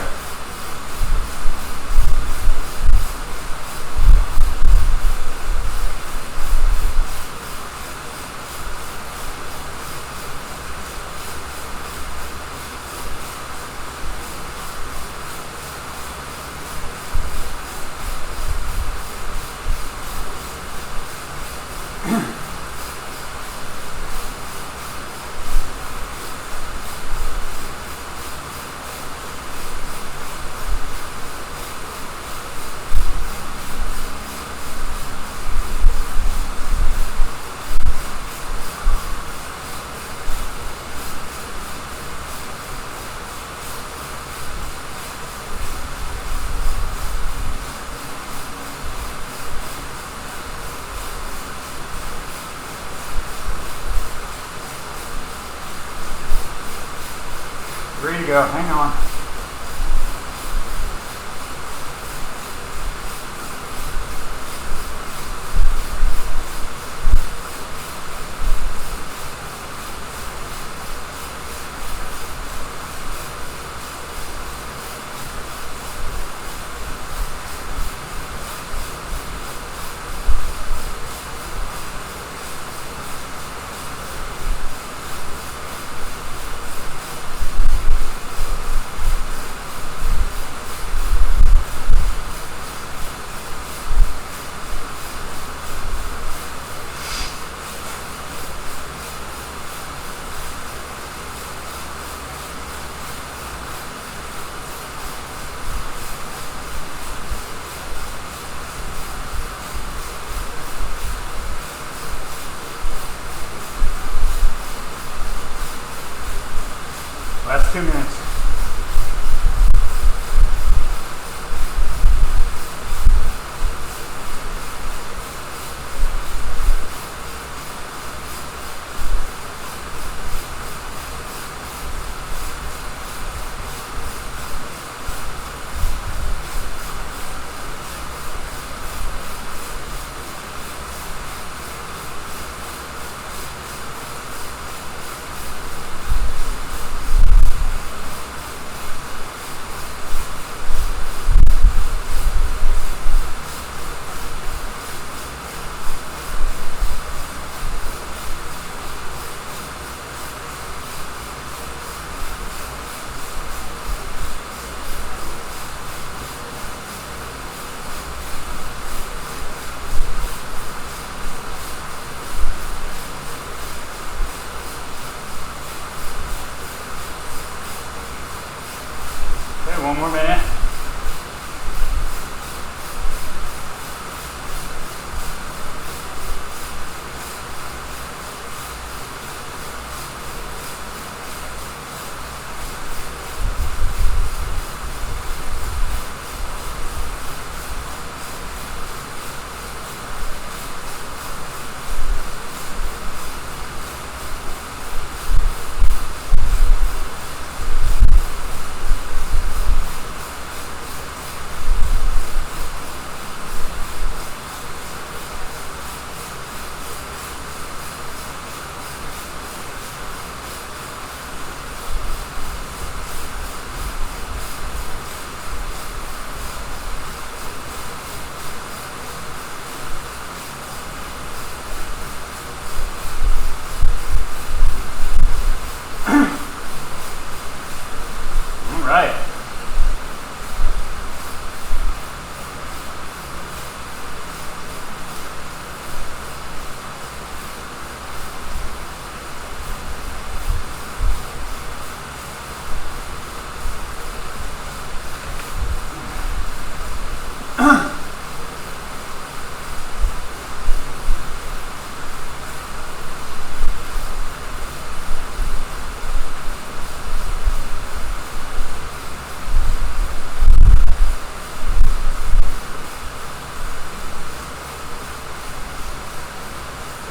Three to go, hang on. Last 2 minutes.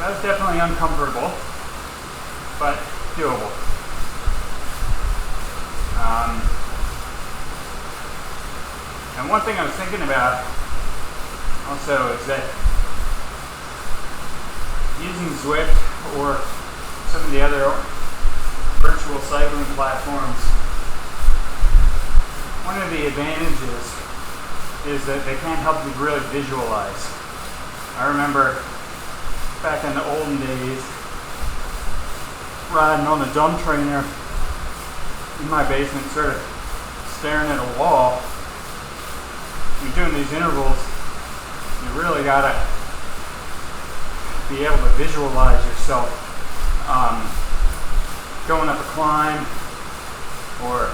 that was definitely uncomfortable, but doable. And one thing I was thinking about also is that using Zwift or some of the other virtual cycling platforms, one of the advantages is that they can help you really visualize. I remember back in the olden days riding on the dumb trainer in my basement, sort of staring at a wall. You're doing these intervals, you really gotta be able to visualize yourself going up a climb or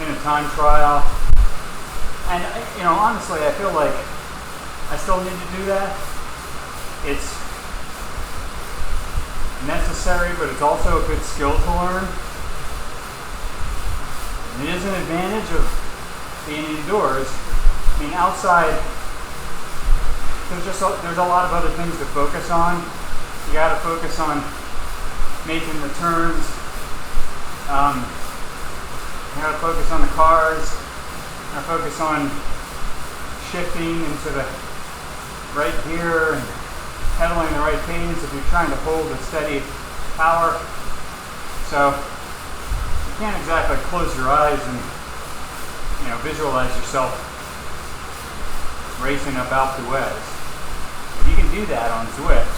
in a time trial. And you know, honestly, I feel like I still need to do that. It's necessary, but it's also a good skill to learn. And it is an advantage of being indoors. I mean, outside, there's a lot of other things to focus on. You got to focus on making the turns. You got to focus on the cars. You got to focus on shifting into the right gear and pedaling the right cadence if you're trying to hold a steady power. So you can't exactly close your eyes and, you know, visualize yourself racing up Alpe d'Huez. You can do that on Zwift.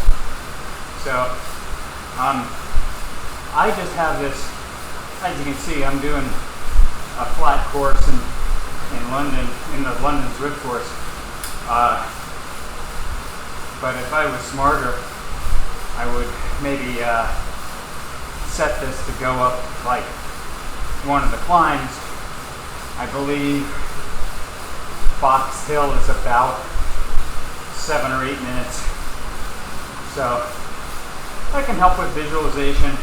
So I just have this, as you can see, I'm doing a flat course in London, in the London Zwift course. But if I was smarter, I would maybe set this to go up like one of the climbs. I believe Box Hill is about 7 or 8 minutes. So that can help with visualization.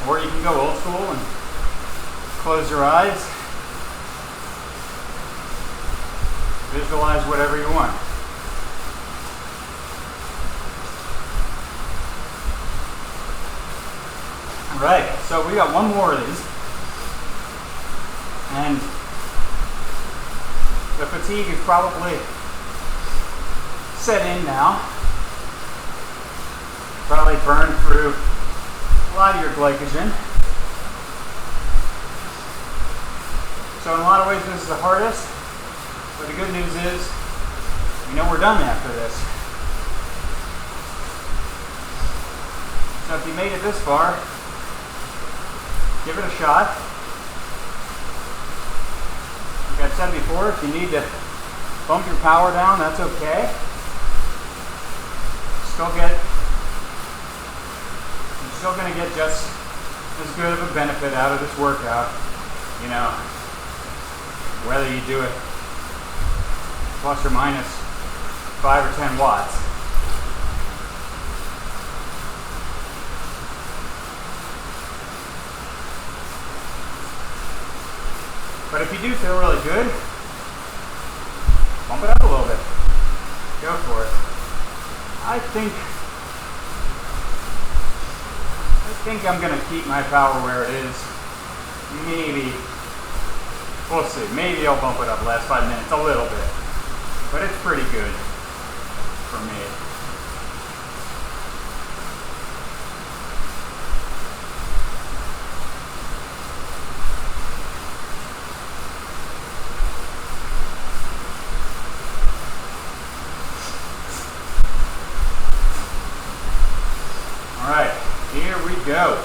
Or you can go old school and close your eyes. Visualize whatever you want. Alright, so we got one more of these. And the fatigue is probably set in now. Probably burned through a lot of your glycogen. So in a lot of ways this is the hardest, but the good news is we know we're done after this. So if you made it this far, give it a shot. Like I said before, if you need to bump your power down, that's okay. You're still going to get just as good of a benefit out of this workout, you know, whether you do it plus or minus 5 or 10 watts. But if you do feel really good, bump it up a little bit. Go for it. I think I'm going to keep my power where it is. Maybe, we'll see. Maybe I'll bump it up last 5 minutes a little bit. But it's pretty good for me. All right, here we go.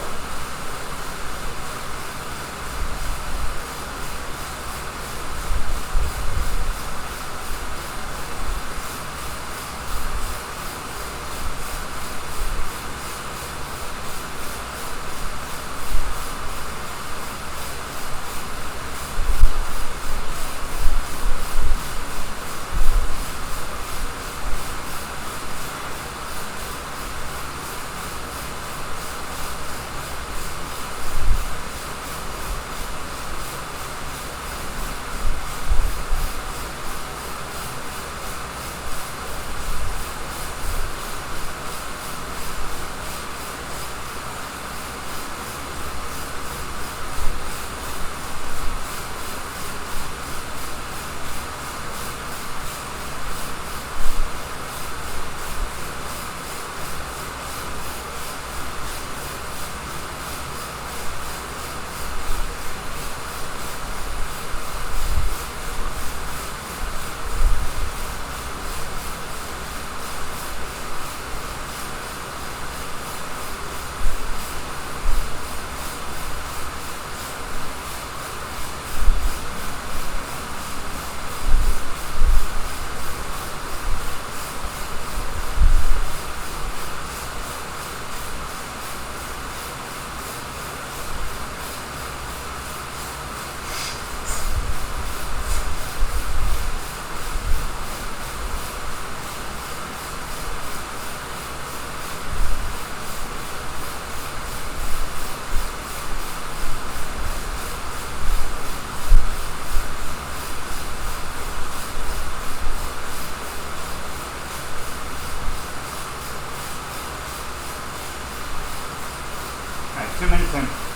minutes in.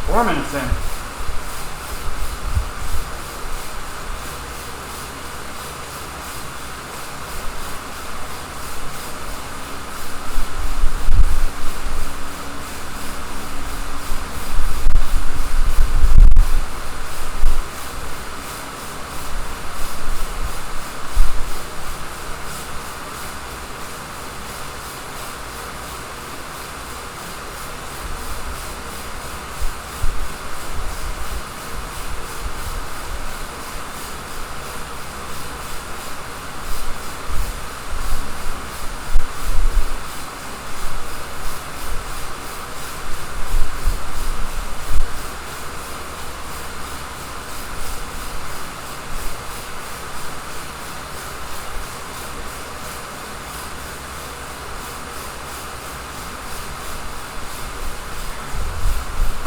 Four minutes in.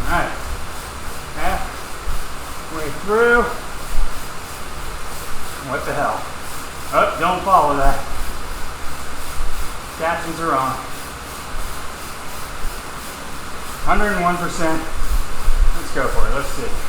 Alright, halfway through. What the hell? Oh, don't follow that. Captions are on. 101%. Let's go for it. Let's see.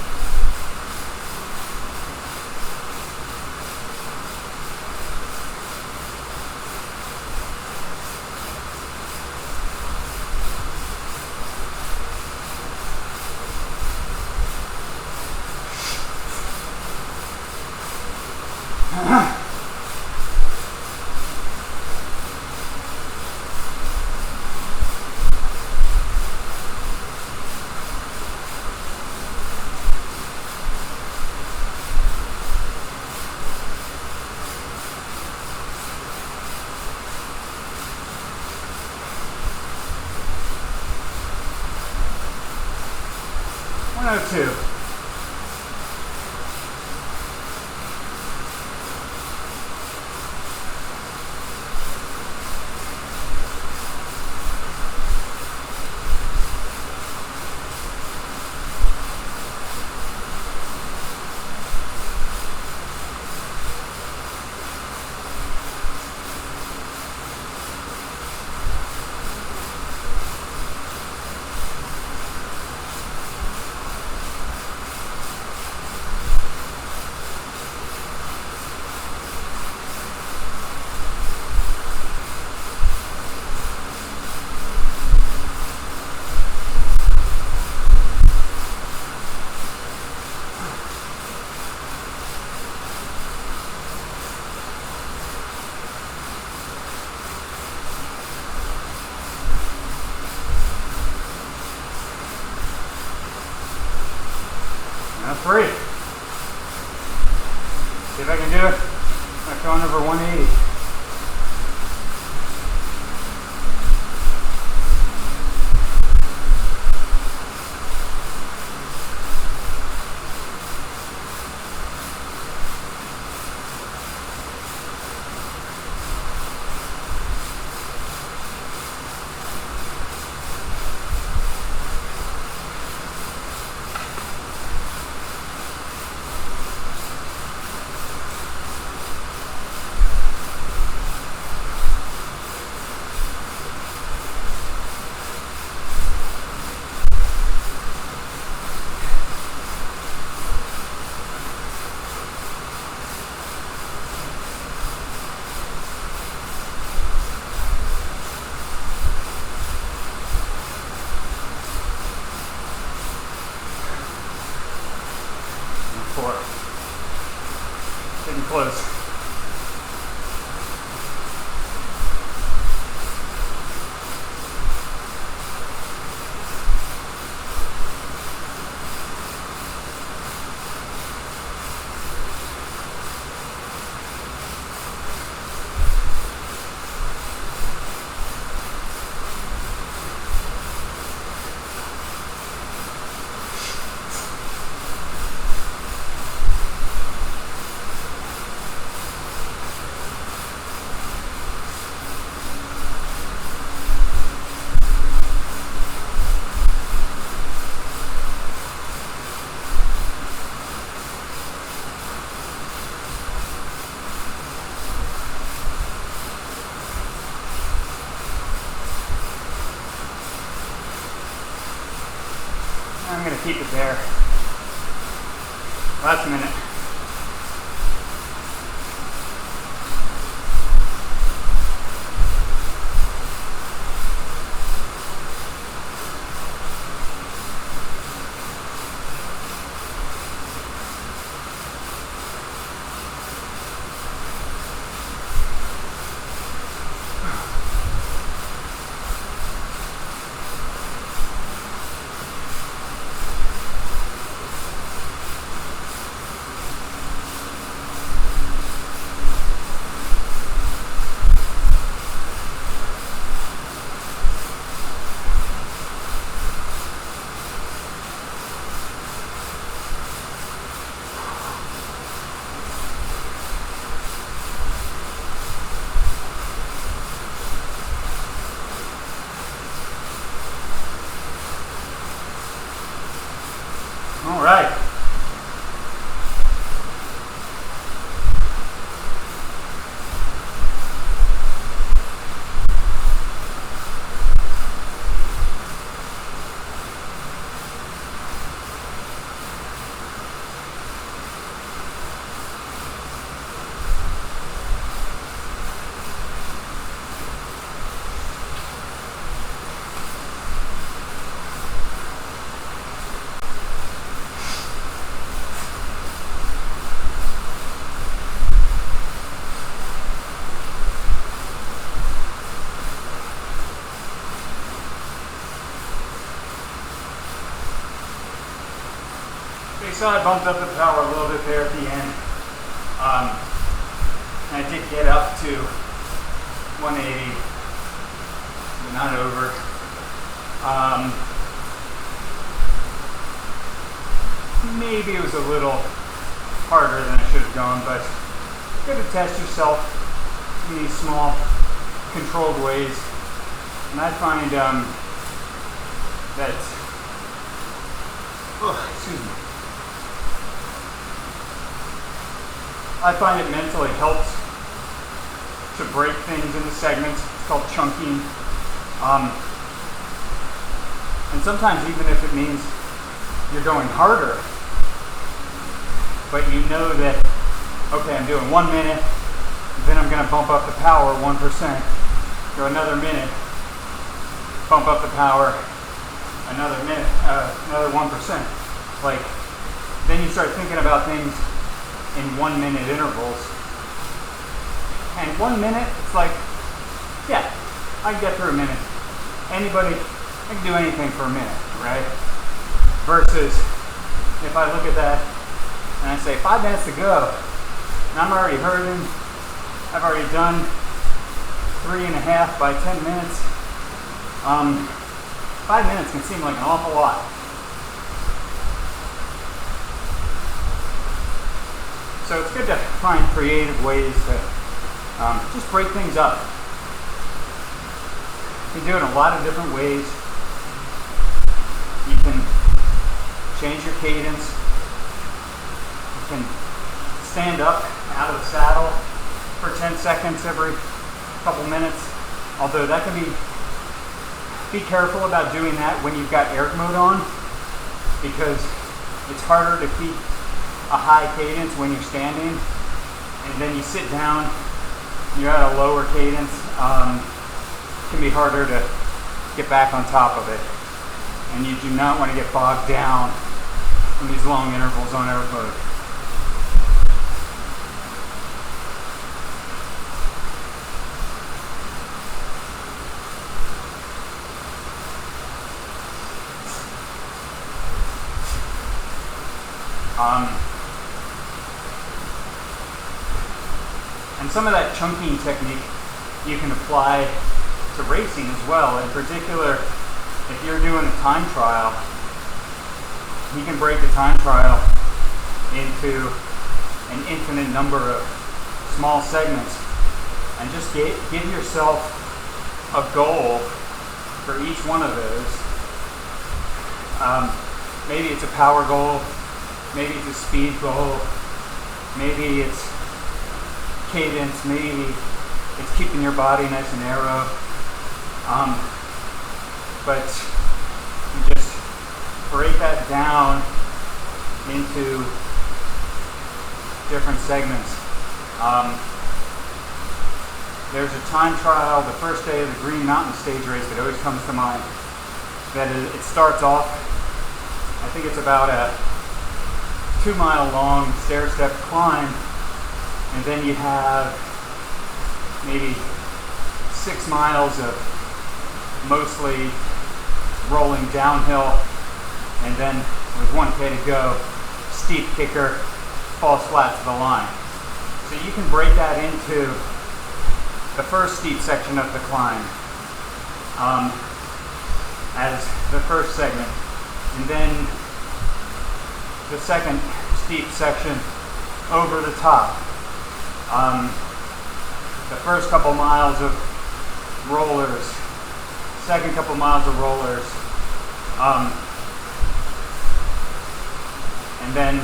Two. free. See if I can do it. I'm going over 180. Getting close. I'm going to keep it there. Last minute. All right. So I bumped up the power a little bit there at the end. And I did get up to 180, but not over. Maybe it was a little harder than I should have gone, but good to test yourself in these small, controlled ways. And I find that, excuse me. I find it mentally helps to break things into segments. It's called chunking. And sometimes even if it means you're going harder, but you know that, okay, I'm doing 1 minute, then I'm going to bump up the power 1%, go another minute, bump up the power, another minute, another 1%. Like, then you start thinking about things in 1 minute intervals. And 1 minute, it's like, yeah, I can get through a minute. Anybody, I can do anything for a minute, right? Versus, if I look at that and I say 5 minutes to go, and I'm already hurting. I've already done 3.5 by 10 minutes. 5 minutes can seem like an awful lot. So it's good to find creative ways to just break things up. You can do it in a lot of different ways. You can change your cadence. You can stand up out of the saddle for 10 seconds every couple minutes. Although that can be careful about doing that when you've got air mode on, because it's harder to keep a high cadence when you're standing, and then you sit down, you're at a lower cadence. It can be harder to get back on top of it, and you do not want to get bogged down in these long intervals on air mode. And some of that chunking technique you can apply to racing as well. In particular, if you're doing a time trial, you can break the time trial into an infinite number of small segments and just give yourself a goal for each one of those. Maybe it's a power goal, maybe it's a speed goal, maybe it's cadence, maybe it's keeping your body nice and narrow. But you just break that down into different segments. There's a time trial, the first day of the Green Mountain stage race that always comes to mind. That it starts off, I think it's about a 2-mile long stair-step climb, and then you have maybe 6 miles of mostly rolling downhill, and then with 1K to go, steep kicker, falls flat to the line. So you can break that into the first steep section of the climb as the first segment, and then the second steep section over the top. The first couple miles of rollers, second couple miles of rollers, and then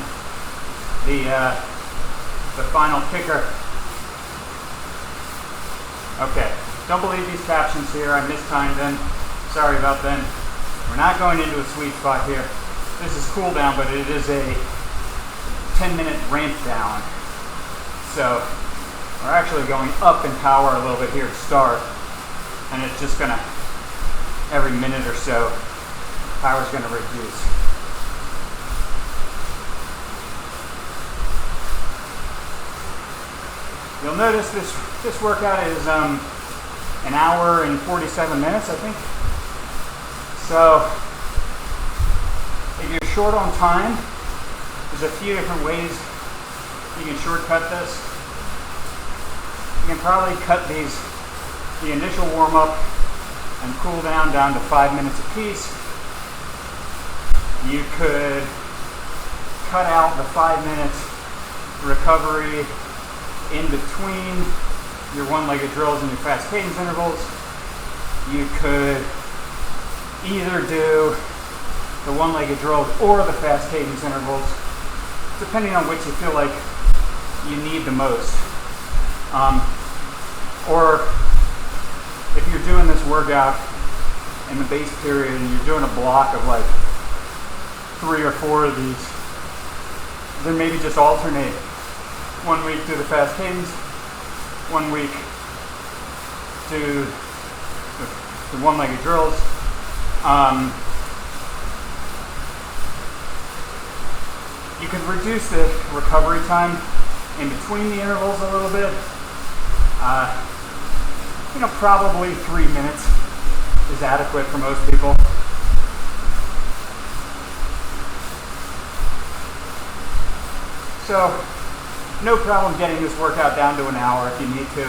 the final kicker. Okay, don't believe these captions here. I mistimed them. Sorry about them. We're not going into a sweet spot here. This is cooldown, but it is a 10-minute ramp down. So we're actually going up in power a little bit here to start, and it's just gonna, every minute or so, power's gonna reduce. You'll notice this workout is an hour and 47 minutes, I think. So if you're short on time, there's a few different ways you can shortcut this. You can probably cut the initial warm-up and cool down to 5 minutes apiece. You could cut out the 5 minutes recovery in between your one-legged drills and your fast cadence intervals. You could either do the one-legged drills or the fast cadence intervals, depending on which you feel like you need the most. Or if you're doing this workout in the base period and you're doing a block of like 3 or 4 of these, then maybe just alternate. 1 week do the fast cadence, 1 week do the one-legged drills. You can reduce the recovery time in between the intervals a little bit. Probably 3 minutes is adequate for most people. So no problem getting this workout down to an hour if you need to.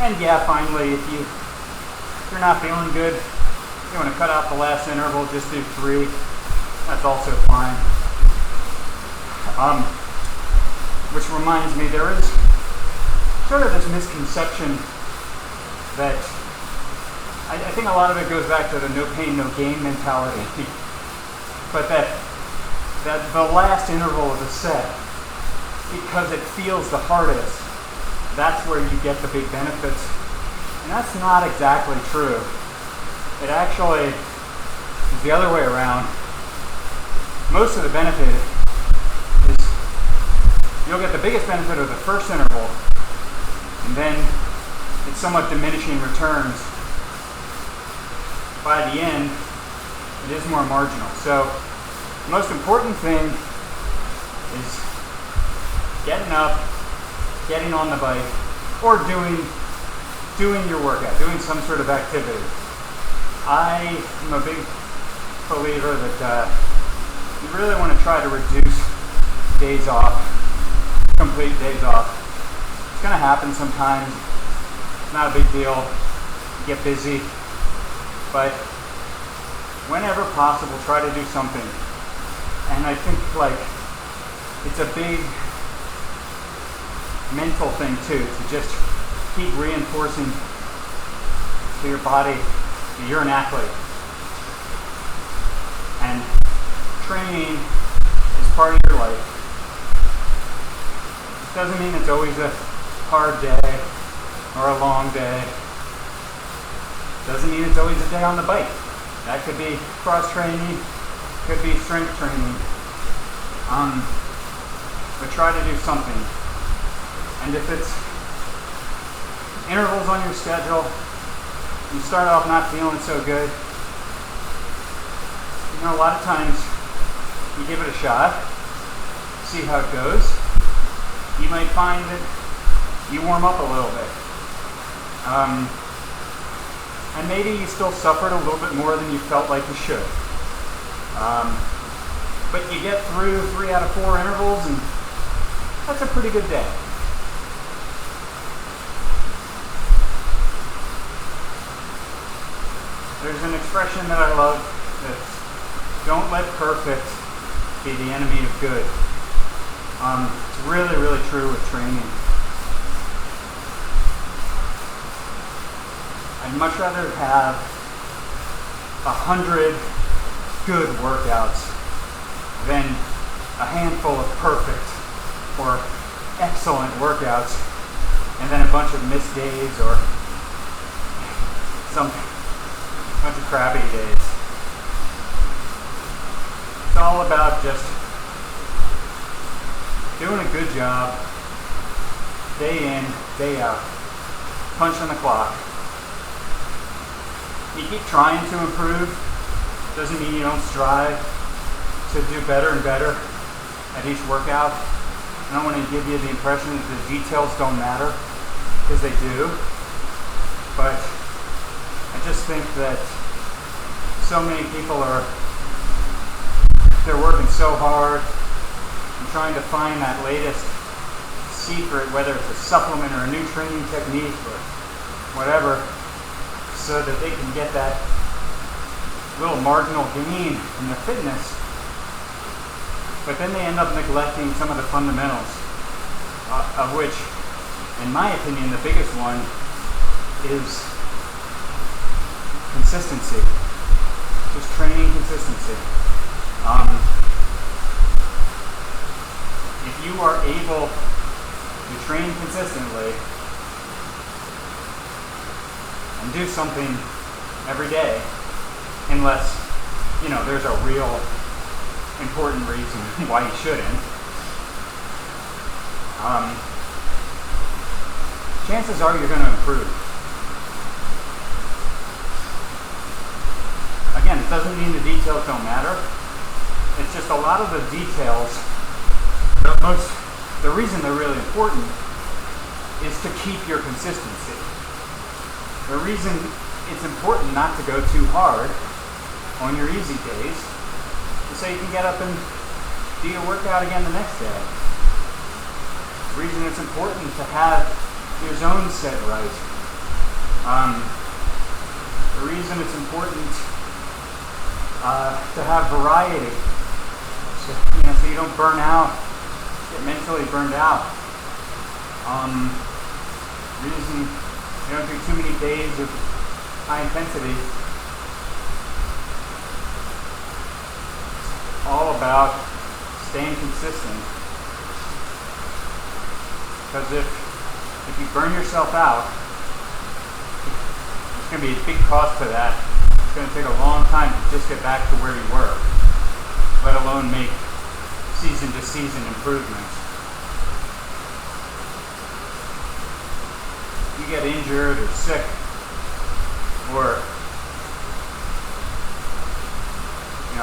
And yeah, finally, if you're not feeling good, you want to cut out the last interval, just do 3. That's also fine. Which reminds me, there is sort of this misconception that I think a lot of it goes back to the no pain, no gain mentality. But that the last interval of the set, because it feels the hardest, that's where you get the big benefits. And that's not exactly true. It actually is the other way around. Most of the benefit is you'll get the biggest benefit of the first interval, and then it's somewhat diminishing returns. By the end, it is more marginal. So the most important thing is getting up, getting on the bike, or doing your workout, doing some sort of activity. I am a big believer that you really want to try to reduce days off, complete days off. It's going to happen sometimes. It's not a big deal. You get busy. But whenever possible, try to do something. And I think it's a big mental thing too, to just keep reinforcing to your body that you're an athlete. And training is part of your life. It doesn't mean it's always a hard day or a long day. Doesn't mean it's always a day on the bike. That could be cross training, could be strength training. But try to do something. And if it's intervals on your schedule, you start off not feeling so good, a lot of times you give it a shot, see how it goes. You might find that you warm up a little bit. And maybe you still suffered a little bit more than you felt like you should. But you get through 3 out of 4 intervals, and that's a pretty good day. There's an expression that I love that's, don't let perfect be the enemy of good. It's really, really true with training. I'd much rather have 100 good workouts than a handful of perfect or excellent workouts and then a bunch of missed days or some bunch of crappy days. It's all about just doing a good job, day in, day out, punching the clock. You keep trying to improve, doesn't mean you don't strive to do better and better at each workout. I don't want to give you the impression that the details don't matter, because they do. But I just think that so many people they're working so hard and trying to find that latest secret, whether it's a supplement or a new training technique or whatever, so that they can get that little marginal gain in their fitness. But then they end up neglecting some of the fundamentals, of which, in my opinion, the biggest one is consistency. Just training consistency. If you are able to train consistently and do something every day, unless, there's a real important reason why you shouldn't, chances are you're going to improve. Again, it doesn't mean the details don't matter. It's just a lot of the details, the reason they're really important is to keep your consistency. The reason it's important not to go too hard on your easy days, so you can get up and do your workout again the next day. The reason it's important to have your zone set right. The reason it's important to have variety, so you don't burn out, get mentally burned out. Reason you don't do too many days of high intensity. It's all about staying consistent. Because if you burn yourself out, there's going to be a big cost to that. It's going to take a long time to just get back to where you were, let alone make season to season improvements. You get injured or sick, or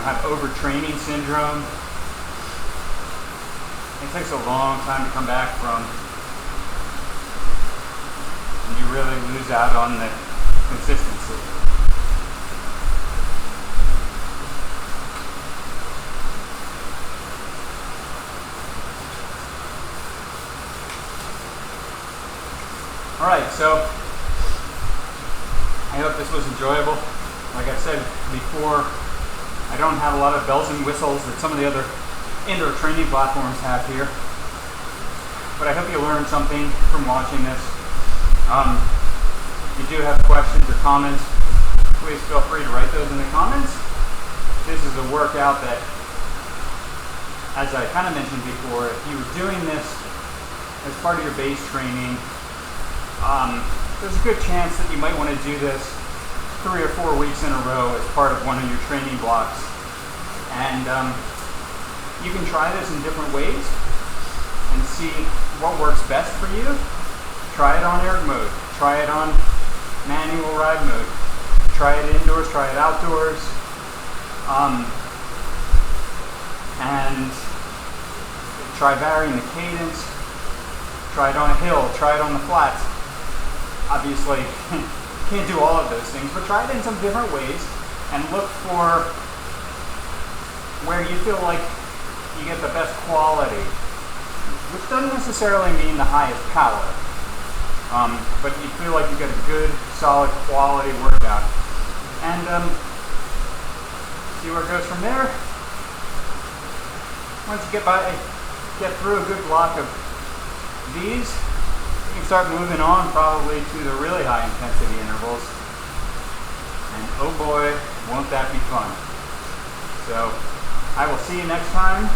have overtraining syndrome, it takes a long time to come back from, and you really lose out on the consistency. Alright, so I hope this was enjoyable. Like I said before, I don't have a lot of bells and whistles that some of the other indoor training platforms have here. But I hope you learned something from watching this. If you do have questions or comments, please feel free to write those in the comments. This is a workout that, as I kind of mentioned before, if you were doing this as part of your base training, there's a good chance that you might want to do this 3 or 4 weeks in a row as part of one of your training blocks. And you can try this in different ways and see what works best for you. Try it on erg mode, try it on manual ride mode, try it indoors, try it outdoors, and try varying the cadence, try it on a hill, try it on the flats. Obviously, can't do all of those things, but try it in some different ways and look for where you feel like you get the best quality, which doesn't necessarily mean the highest power, but you feel like you get a good, solid quality workout. And see where it goes from there. Once you get through a good block of these, you can start moving on probably to the really high intensity intervals. And oh boy, won't that be fun. So I will see you next time.